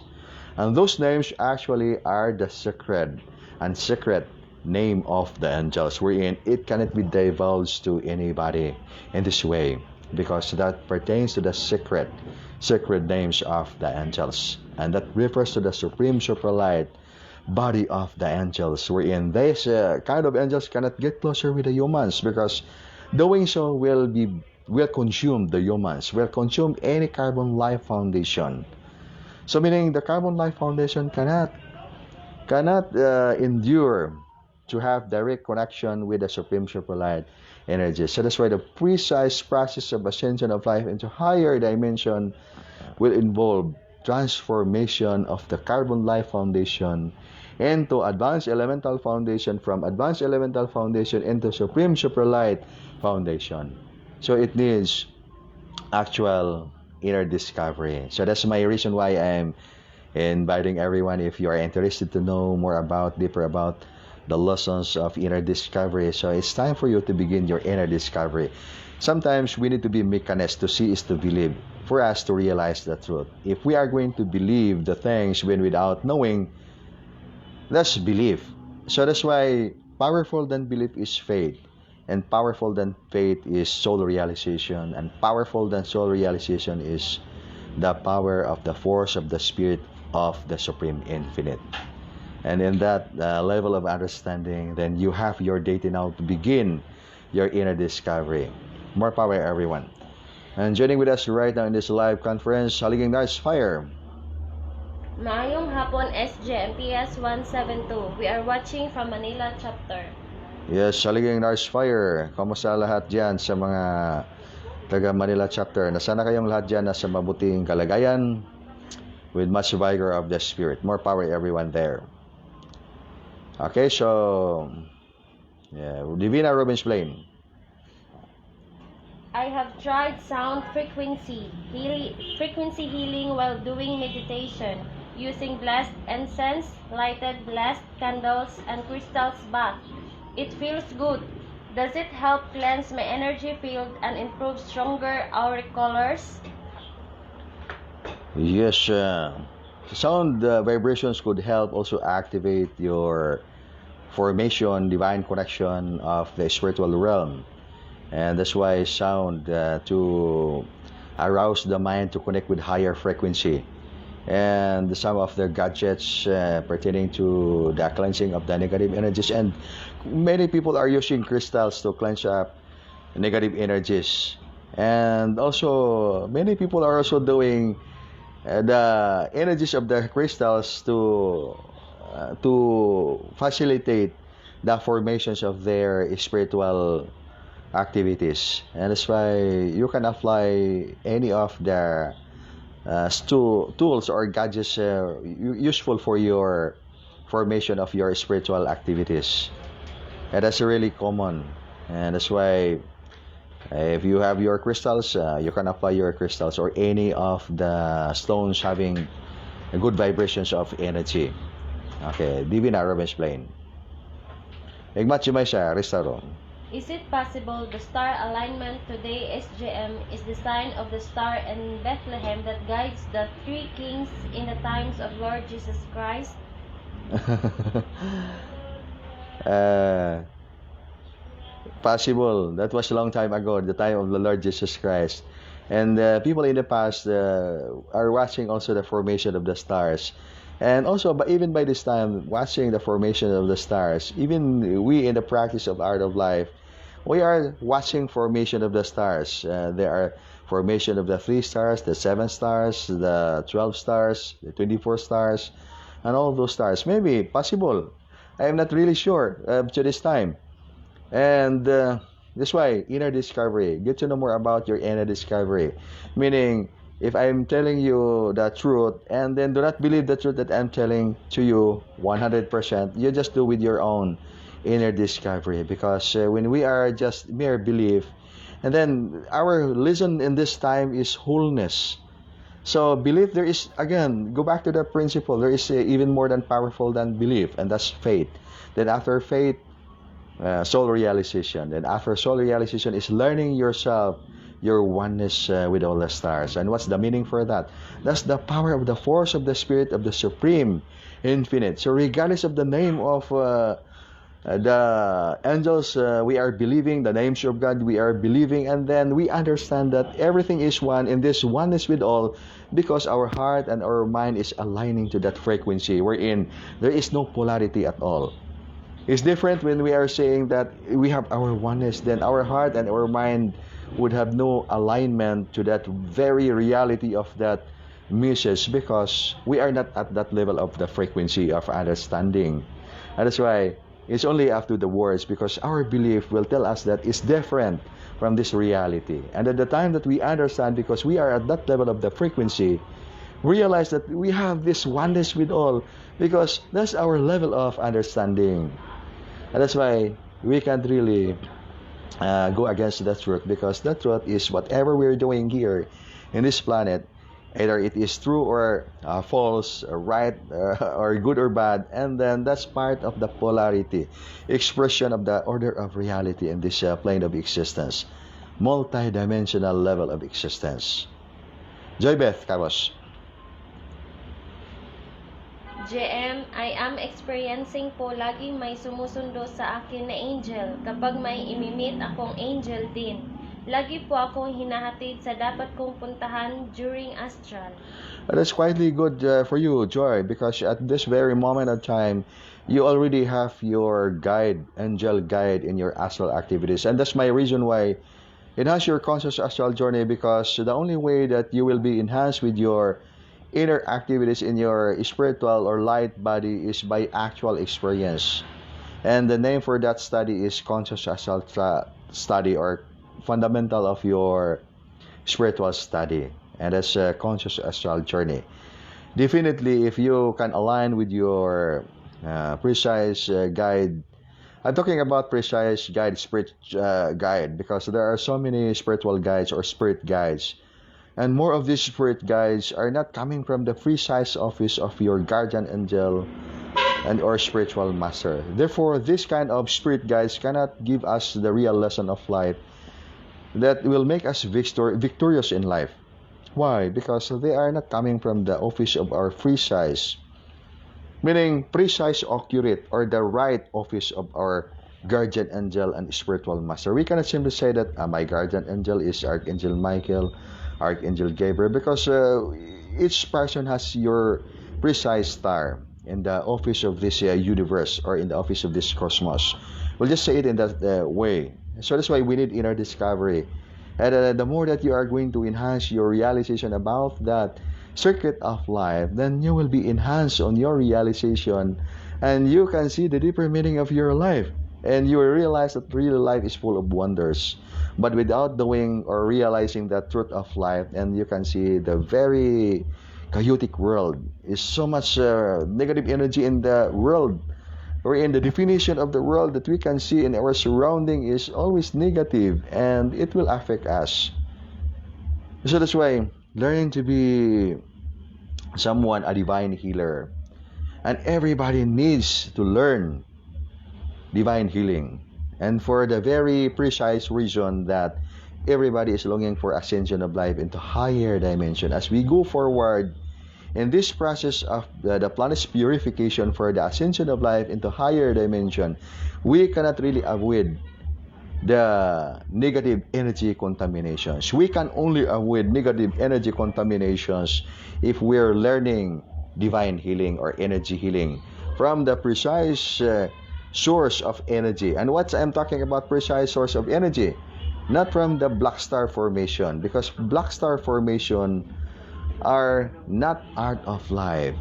And those names actually are the secret and secret name of the angels, wherein it cannot be divulged to anybody in this way, because that pertains to the secret names of the angels, and that refers to the supreme superlight body of the angels, wherein these kind of angels cannot get closer with the humans, because doing so will consume the humans, will consume any carbon life foundation. So meaning the carbon life foundation cannot endure to have direct connection with the supreme superlight energy. So that's why the precise process of ascension of life into higher dimension will involve transformation of the carbon life foundation into advanced elemental foundation, from advanced elemental foundation into supreme superlight foundation. So it needs actual inner discovery. So that's my reason why I'm inviting everyone, if you are interested to know more about, deeper about the lessons of inner discovery. So it's time for you to begin your inner discovery. Sometimes we need to be mechanists. To see is to believe, for us to realize the truth. If we are going to believe the things when without knowing, that's belief. So that's why powerful than belief is faith, and powerful than faith is soul realization, and powerful than soul realization is the power of the force of the spirit of the supreme infinite. And in that level of understanding, then you have your data now to begin your inner discovery. More power, everyone. And joining with us right now in this live conference, Haliging Nice Fire. Maayong hapon, SGMPS 172. We are watching from Manila chapter. Yes, Haliging Nice Fire. Kamusta lahat dyan sa mga taga Manila chapter? Na sana kayong lahat dyan nasa mabuting kalagayan with much vigor of the spirit. More power, everyone there. Okay, so Divina Robin's Plain. I have tried sound frequency healing while doing meditation, using blessed incense, lighted blessed candles, and crystals bath. It feels good. Does it help cleanse my energy field and improve stronger auric colors? Yes, sound vibrations could help also activate your formation, divine connection of the spiritual realm. And that's why sound to arouse the mind to connect with higher frequency. And some of the gadgets pertaining to the cleansing of the negative energies. And many people are using crystals to cleanse up negative energies. And also, many people are also doing the energies of the crystals to facilitate the formations of their spiritual activities. And that's why you can apply any of the tools or gadgets useful for your formation of your spiritual activities. And that's really common. And that's why if you have your crystals, you can apply your crystals or any of the stones having good vibrations of energy. Okay, Divina Robin's Plain. Igmatchimay siya, restaro. Is it possible the star alignment today SGM is the sign of the star in Bethlehem that guides the three kings in the times of Lord Jesus Christ? Possible. That was a long time ago, the time of the Lord Jesus Christ. And people in the past are watching also the formation of the stars. And also, but even by this time, watching the formation of the stars, even we in the practice of art of life, we are watching formation of the stars. There are formation of the 3 stars, the 7 stars, the 12 stars, the 24 stars, and all those stars. Maybe possible. I am not really sure to this time. And that's why inner discovery. Get to know more about your inner discovery. Meaning, if I'm telling you the truth, and then do not believe the truth that I'm telling to you 100%, you just do with your own inner discovery. Because when we are just mere belief, and then our lesson in this time is wholeness. So belief, there is, again, go back to the principle, there is even more than powerful than belief, and that's faith. Then after faith, soul realization. And after soul realization is learning yourself, your oneness with all the stars. And what's the meaning for that? That's the power of the force of the Spirit of the Supreme Infinite. So regardless of the name of the angels we are believing, the names of God we are believing, and then we understand that everything is one in this oneness with all, because our heart and our mind is aligning to that frequency wherein there is no polarity at all. It's different when we are saying that we have our oneness, then our heart and our mind would have no alignment to that very reality of that message, because we are not at that level of the frequency of understanding. And that's why it's only after the words, because our belief will tell us that it's different from this reality. And at the time that we understand, because we are at that level of the frequency, realize that we have this oneness with all, because that's our level of understanding. And that's why we can't really go against the truth, because the truth is whatever we're doing here in this planet, either it is true or false, or right or good or bad, and then that's part of the polarity, expression of the order of reality in this plane of existence, multi-dimensional level of existence. Joybeth, Carlos. JM, I am experiencing po laging may sumusundo sa akin na angel. Kapag may imimit akong angel din, lagi po akong hinahatid sa dapat kong puntahan during astral. That's quietly good for you, Joy, because at this very moment of time, you already have your guide, angel guide in your astral activities. And that's my reason why enhance your conscious astral journey, because the only way that you will be enhanced with your inner activities in your spiritual or light body is by actual experience. And the name for that study is conscious astral study, or fundamental of your spiritual study. And that's a conscious astral journey. Definitely, if you can align with your precise guide, I'm talking about precise guide, spirit guide, because there are so many spiritual guides or spirit guides. And more of these spirit guides are not coming from the precise office of your guardian angel and or spiritual master. Therefore, this kind of spirit guides cannot give us the real lesson of life that will make us victorious in life. Why? Because they are not coming from the office of our precise, meaning precise, accurate, or the right office of our guardian angel and spiritual master. We cannot simply say that my guardian angel is Archangel Michael, Archangel Gabriel, because each person has your precise star in the office of this universe, or in the office of this cosmos. We'll just say it in that way. So that's why we need inner discovery. And the more that you are going to enhance your realization about that circuit of life, then you will be enhanced on your realization, and you can see the deeper meaning of your life. And you will realize that real life is full of wonders. But without doing or realizing the truth of life, and you can see the very chaotic world is so much negative energy in the world, or in the definition of the world that we can see in our surrounding is always negative, and it will affect us. So that's why learning to be someone, a divine healer, and everybody needs to learn divine healing. And for the very precise reason that everybody is longing for ascension of life into higher dimension. As we go forward in this process of the planet's purification for the ascension of life into higher dimension, we cannot really avoid the negative energy contaminations. We can only avoid negative energy contaminations if we're learning divine healing or energy healing from the precise source of energy. And what I'm talking about, precise source of energy, not from the black star formation, because black star formation are not art of life.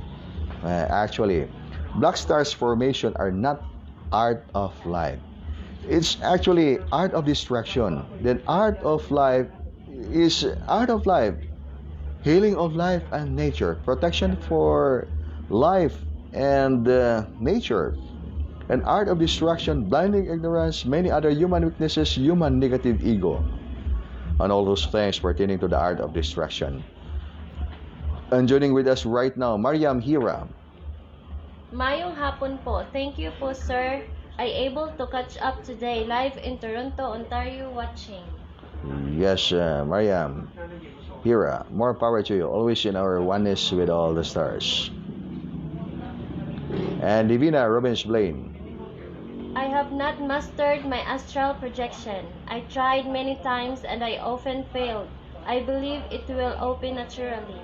Actually, black stars formation are not art of life. It's actually art of destruction. Then art of life is art of life, healing of life and nature, protection for life and nature. And art of destruction, blinding ignorance, many other human weaknesses, human negative ego, and all those things pertaining to the art of destruction. And joining with us right now, Mariam Hira. Mayong hapon po. Thank you po, sir. I able to catch up today live in Toronto, Ontario watching. Yes, Mariam Hira, more power to you. Always in our oneness with all the stars. And Divina Robbins Blaine. I have not mastered my astral projection. I tried many times and I often failed. I believe it will open naturally.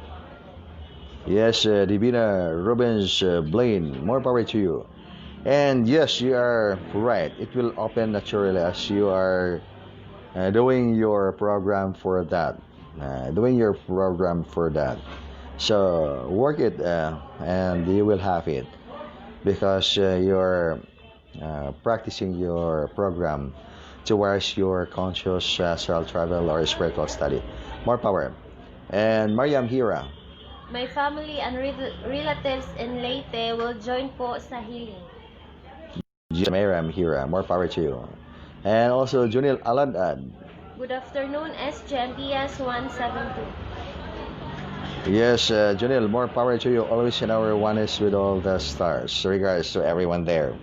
Yes, Divina Robbins Blaine, more power to you. And yes, you are right. It will open naturally as you are doing your program for that. So work it and you will have it because you're practicing your program towards your conscious astral travel or spiritual study. More power. And Mariam Hira. My family and relatives in Leyte will join po sa healing. Mariam Hira, more power to you. And also Junil Aladad. Good afternoon, SGMPS1-72. Yes, Junil, more power to you. Always in our oneness with all the stars. Regards to everyone there.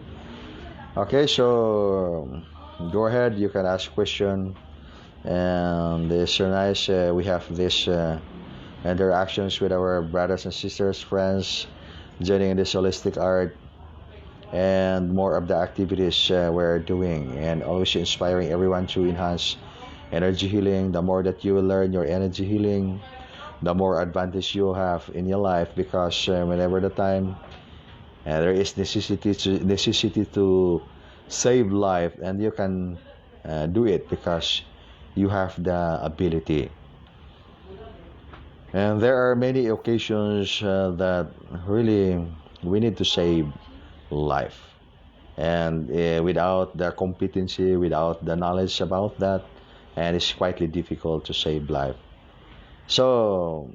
Okay, so go ahead. You can ask question. And it's so nice. We have this interactions with our brothers and sisters, friends, joining in this holistic art, and more of the activities we're doing, and always inspiring everyone to enhance energy healing. The more that you will learn your energy healing, the more advantage you have in your life, because whenever the time there is necessity to save life, and you can do it because you have the ability. And there are many occasions that really we need to save life, and without the competency, without the knowledge about that, and it's quite difficult to save life. So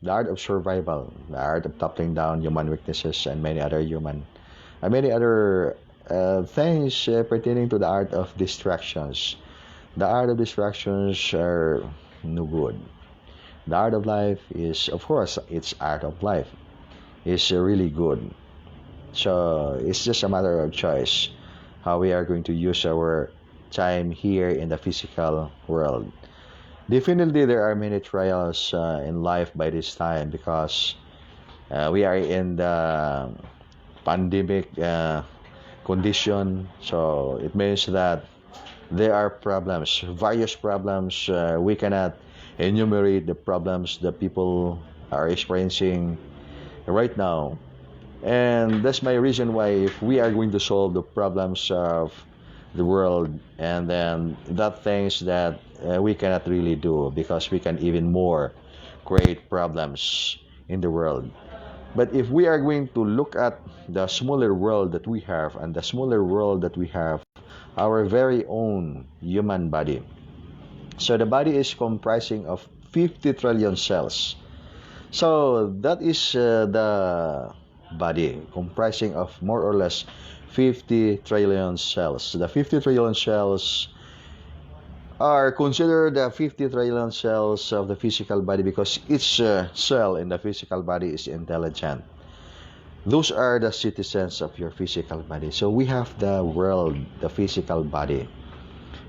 the art of survival, the art of toppling down human weaknesses and many other things pertaining to the art of distractions. The art of distractions are no good. The art of life is, of course, it's art of life. It's really good. So it's just a matter of choice how we are going to use our time here in the physical world. Definitely, there are many trials in life by this time, because we are in the pandemic condition. So it means that there are problems, various problems. We cannot enumerate the problems that people are experiencing right now. And that's my reason why, if we are going to solve the problems of the world, and then that things that we cannot really do, because we can even more create problems in the world. But if we are going to look at the smaller world that we have, and the smaller world that we have, our very own human body. So the body is comprising of 50 trillion cells. So that is the body, comprising of more or less 50 trillion cells. The 50 trillion cells are considered the 50 trillion cells of the physical body, because each cell in the physical body is intelligent. Those are the citizens of your physical body. So we have the world, the physical body,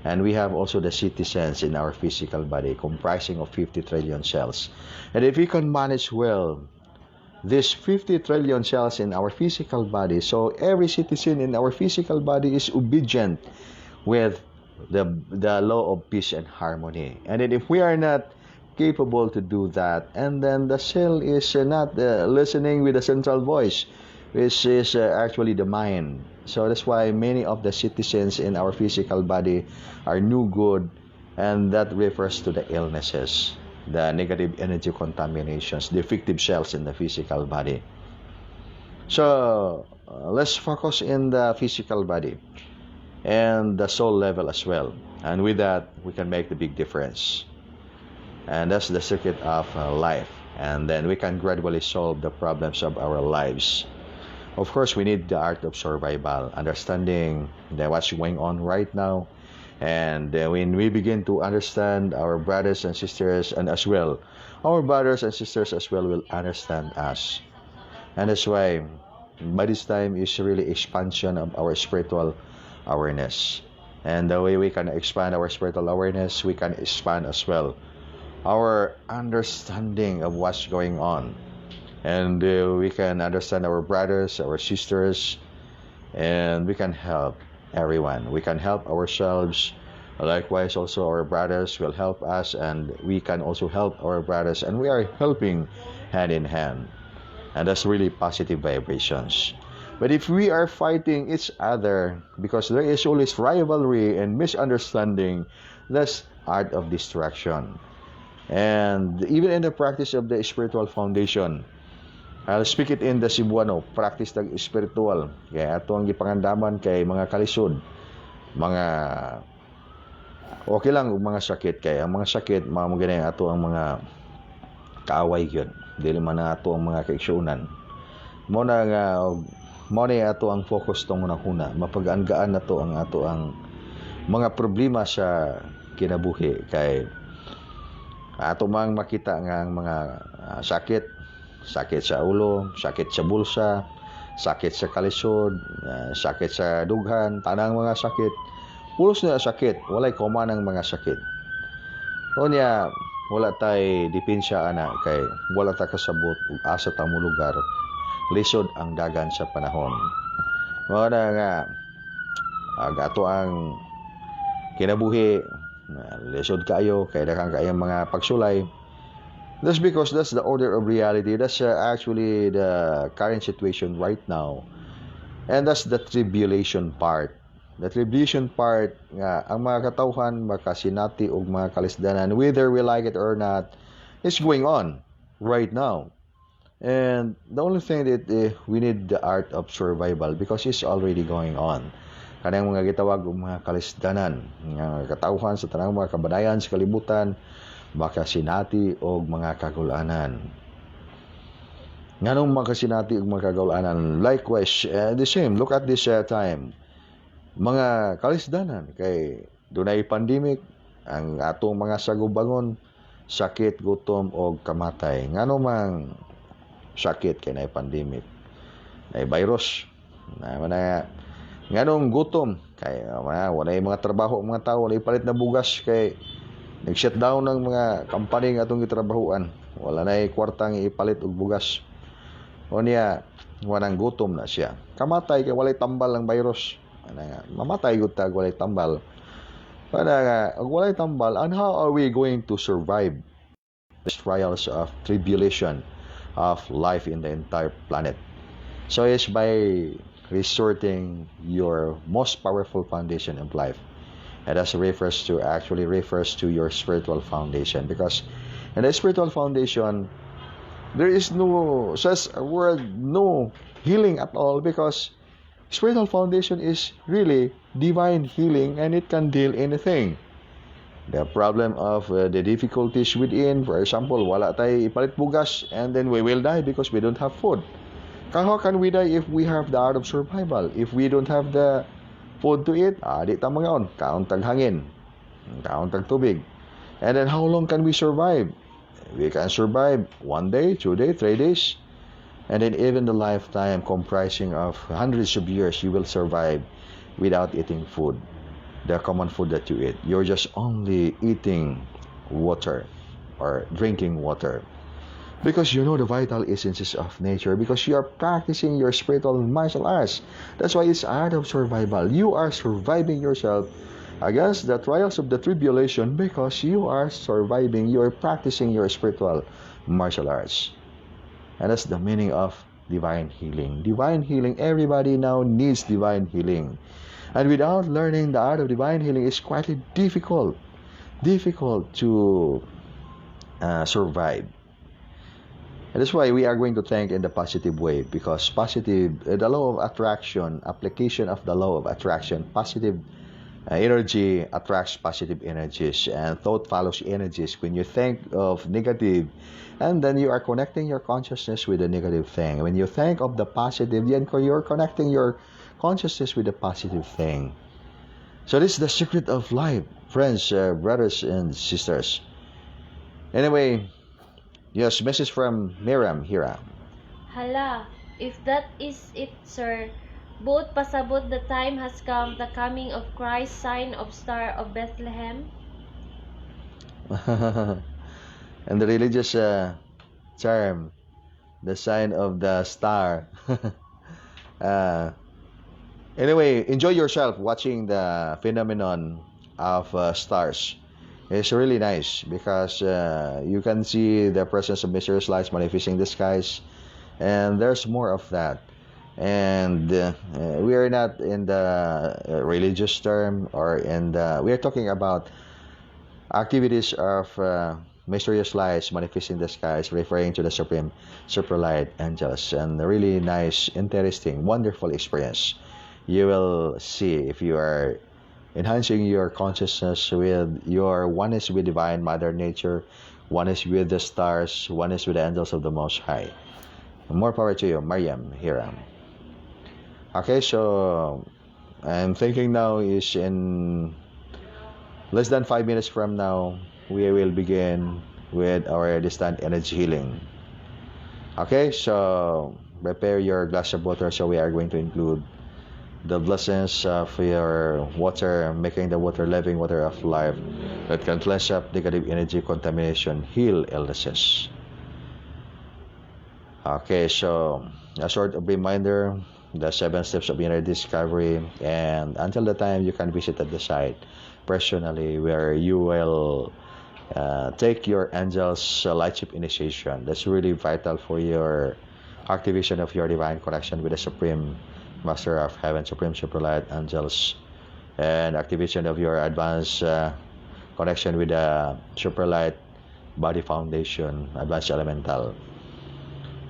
and we have also the citizens in our physical body, comprising of 50 trillion cells. And if we can manage well these 50 trillion cells in our physical body, so every citizen in our physical body is obedient with the law of peace and harmony. And then if we are not capable to do that, and then the cell is not listening with the central voice, which is actually the mind. So that's why many of the citizens in our physical body are no good, and that refers to the illnesses, the negative energy contaminations, defective cells in the physical body. So let's focus in the physical body and the soul level as well. And with that, we can make the big difference. And that's the secret of life. And then we can gradually solve the problems of our lives. Of course, we need the art of survival, understanding that what's going on right now. And when we begin to understand our brothers and sisters, and as well, our brothers and sisters as well will understand us. And that's why by this time is really expansion of our spiritual awareness. And the way we can expand our spiritual awareness, we can expand as well our understanding of what's going on. And we can understand our brothers, our sisters, and we can help everyone. We can help ourselves. Likewise, also our brothers will help us, and we can also help our brothers, and we are helping hand in hand. And that's really positive vibrations. But if we are fighting each other because there is always rivalry and misunderstanding, that's art of destruction. And even in the practice of the spiritual foundation, I'll speak it in the Cebuano, practice ng spiritual. Kaya ato ang gipangandaman kay mga kalisod, mga okay lang mga sakit, kay ang mga sakit mga ganyan ato ang mga kaaway yun. Dili man na ato ang mga kaigsuunan. Mo na nga mo ni ato ang focus tong una mapagaan na to ang ato ang mga problema sa kinabuhi, kay ato mang makita nga ang mga sakit sa ulo, sakit sa bulsa, sakit sa kalisod, sakit sa dughan, tanang mga sakit, pulos na sakit, walay common ang mga sakit. Unya wala tay dipensya ana, kay wala ta kasabot ug asa ta mo lugar, lisod ang dagan sa panahon. Mao na nga ato ang kinabuhi, lisod kayo, kay daghang kaayong mga pagsulay. That's because that's the order of reality. That's actually the current situation right now. And that's the tribulation part. The tribulation part nga ang mga katawhan makasinati og mga kalisdanan, whether we like it or not, is going on right now. And the only thing that we need the art of survival, because it's already going on. Kanang mga gitawag og mga kalisdanan nga katawhan sa tanang mga kabanayan sa kalibutan, makasinati og mga kagulanan. Nganong makasinati og mga kagulanan? Likewise, the same. Look at this time. Mga kalisdanan, kay dunay pandemic, ang atong mga sagubangon, sakit, gutom og kamatay. Ngano mang sakit kay nay pandemic, nay virus, na nganong gutom kay walay mga trabaho mga tao, walay palit na bugas, kay nag-shutdown ng mga company nga atong gitrabahuan, wala nay kwartang ipalit og bugas. Unya wanang gutom na siya, kamatay kay walay tambal ng virus. Mamatay gud tag walay tambal. Para og walay tambal, and how are we going to survive the trials of tribulation of life in the entire planet? So it's by resorting your most powerful foundation of life. And that actually refers to your spiritual foundation, because in the spiritual foundation there is no such a word, no healing at all, because spiritual foundation is really divine healing, and it can deal anything. The problem of the difficulties within, for example, wala tayo ipalit bugas, and then we will die because we don't have food. How can we die if we have the art of survival? If we don't have the food to eat, di ta mangaon, kaon tag hangin, kaon tag tubig. And then how long can we survive? We can survive 1 day, 2 days, 3 days. And then even the lifetime comprising of hundreds of years, you will survive without eating food, the common food that you eat. You're just only eating water or drinking water, because you know the vital essences of nature, because you are practicing your spiritual martial arts. That's why it's art of survival. You are surviving yourself against the trials of the tribulation because you are surviving, you are practicing your spiritual martial arts. And that's the meaning of divine healing. Divine healing, everybody now needs divine healing. And without learning the art of divine healing, it's quite difficult to survive. And that's why we are going to think in the positive way, because positive, the law of attraction, application of the law of attraction, positive energy attracts positive energies, and thought follows energies. When you think of negative, and then you are connecting your consciousness with the negative thing. When you think of the positive, then you're connecting your consciousness with the positive thing. So this is the secret of life, friends, brothers and sisters. Anyway, yes, message from Miriam Hira. Hala, if that is it, sir, both pasabot the time has come, the coming of Christ, sign of Star of Bethlehem. And the religious term, the sign of the star. uh, anyway, enjoy yourself watching the phenomenon of stars. It's really nice because you can see the presence of mysterious lights manifesting the skies, and there's more of that. And we are not in the religious term, or in the, we are talking about activities of mysterious lights manifesting the skies, referring to the supreme super light angels, and a really nice, interesting, wonderful experience you will see if you are enhancing your consciousness with your oneness with divine mother nature, oneness with the stars, oneness with the angels of the most high. More power to you, Mariam Hiram. Okay, so I'm thinking now is in less than 5 minutes from now, we will begin with our distant energy healing. Okay, so prepare your glass of water. So we are going to include the blessings of your water, making the water living water of life that can cleanse up negative energy, contamination, heal illnesses. Okay, so a sort of reminder, the 7 steps of inner discovery, and until the time you can visit at the site personally, where you will take your angel's lightship initiation. That's really vital for your activation of your divine connection with the Supreme Master of Heaven, Supreme Super Light Angels, and activation of your advanced connection with the Super Light Body Foundation, Advanced Elemental.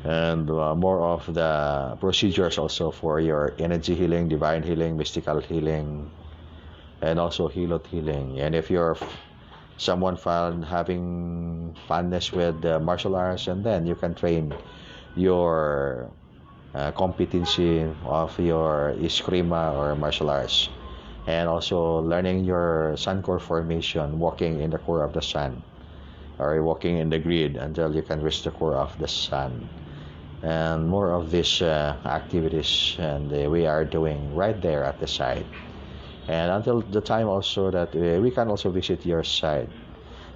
And more of the procedures also for your energy healing, divine healing, mystical healing, and also helot healing. And if you're someone found having fondness with martial arts, and then you can train your competency of your eskrima or martial arts, and also learning your sun core formation, walking in the core of the sun, or walking in the grid until you can reach the core of the sun. And more of these activities, and we are doing right there at the site, and until the time also that we can also visit your site.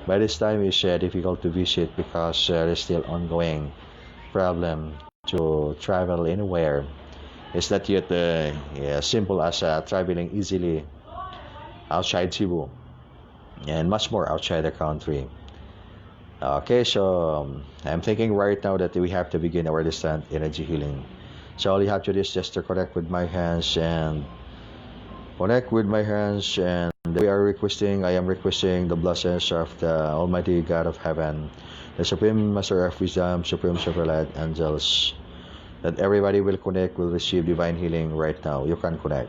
By this time it's difficult to visit because there's still ongoing problem to travel anywhere. It's not yet simple as traveling easily outside Cebu, and much more outside the country. Okay, so I'm thinking right now that we have to begin our distant energy healing. So all you have to do is just to connect with my hands, and I am requesting the blessings of the Almighty God of Heaven, the Supreme Master of Wisdom, Supreme Super Light Angels, that everybody will receive divine healing right now. You can connect.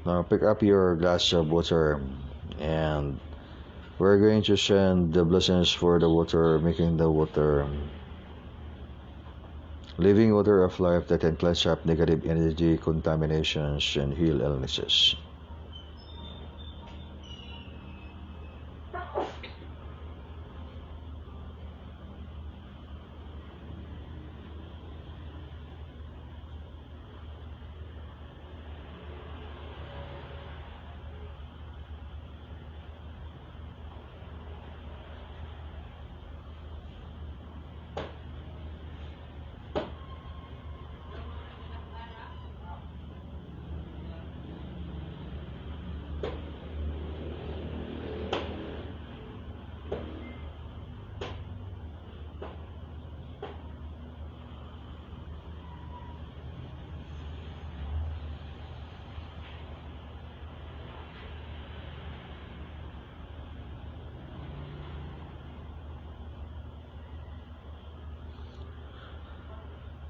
Now pick up your glass of water, and we're going to send the blessings for the water, making the water living water of life that can cleanse up negative energy, contaminations, and heal illnesses.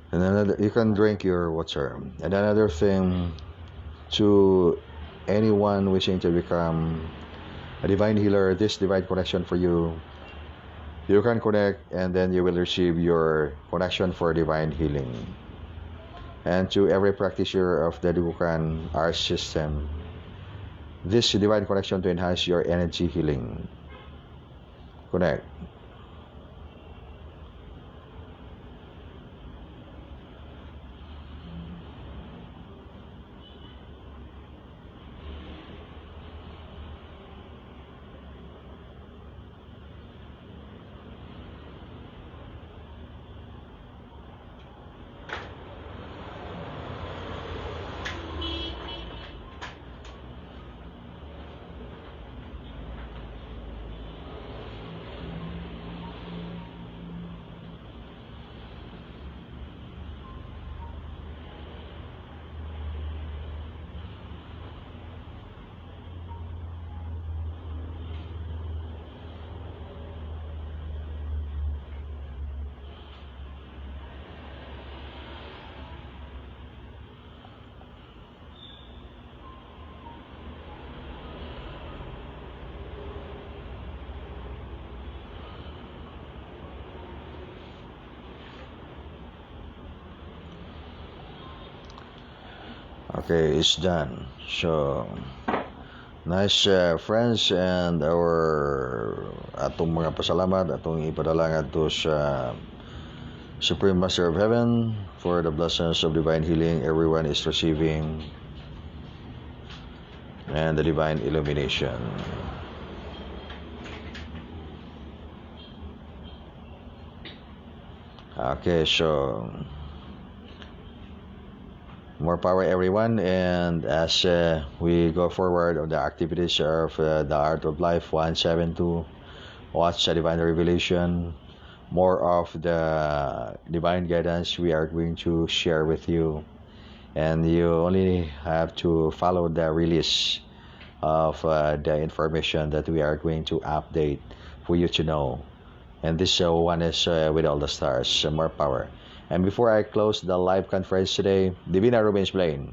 And another, you can drink your water. And another thing, to anyone wishing to become a divine healer, this divine connection for you, you can connect and then you will receive your connection for divine healing. And to every practitioner of the Dugukan art system, this divine connection to enhance your energy healing. Connect. Okay, it's done. So, nice friends, and our atong mga pasalamat atong ipadala ngadto sa Supreme Master of Heaven for the blessings of divine healing everyone is receiving and the divine illumination. Okay, so more power everyone, and as we go forward on the activities of the Art of Life 172, watch the divine revelation, more of the divine guidance we are going to share with you, and you only have to follow the release of the information that we are going to update for you to know. And this one is with all the stars, more power. And before I close the live conference today, Divina Rubens Blaine.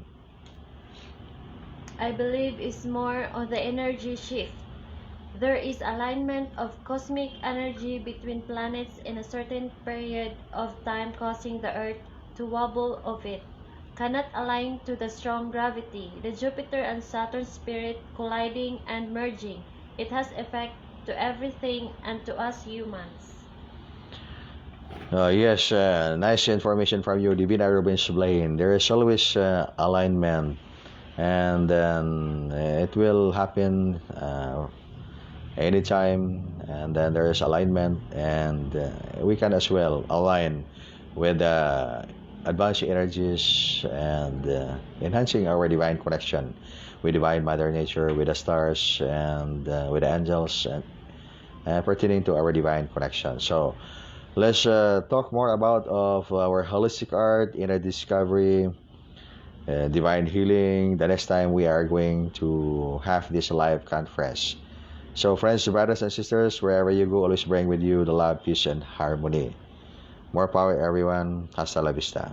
I believe is more on the energy shift. There is alignment of cosmic energy between planets in a certain period of time, causing the Earth to wobble of it. Cannot align to the strong gravity. The Jupiter and Saturn spirit colliding and merging. It has effect to everything and to us humans. Yes, nice information from you, Divina Rubens Blaine. There is always alignment, and then it will happen anytime, and then there is alignment, and we can as well align with advancing energies and enhancing our divine connection with divine Mother Nature, with the stars, and with the angels, and pertaining to our divine connection. So let's talk more about of our holistic art, inner discovery, divine healing. The next time we are going to have this live conference. So friends, brothers and sisters, wherever you go, always bring with you the love, peace, and harmony. More power, everyone. Hasta la vista.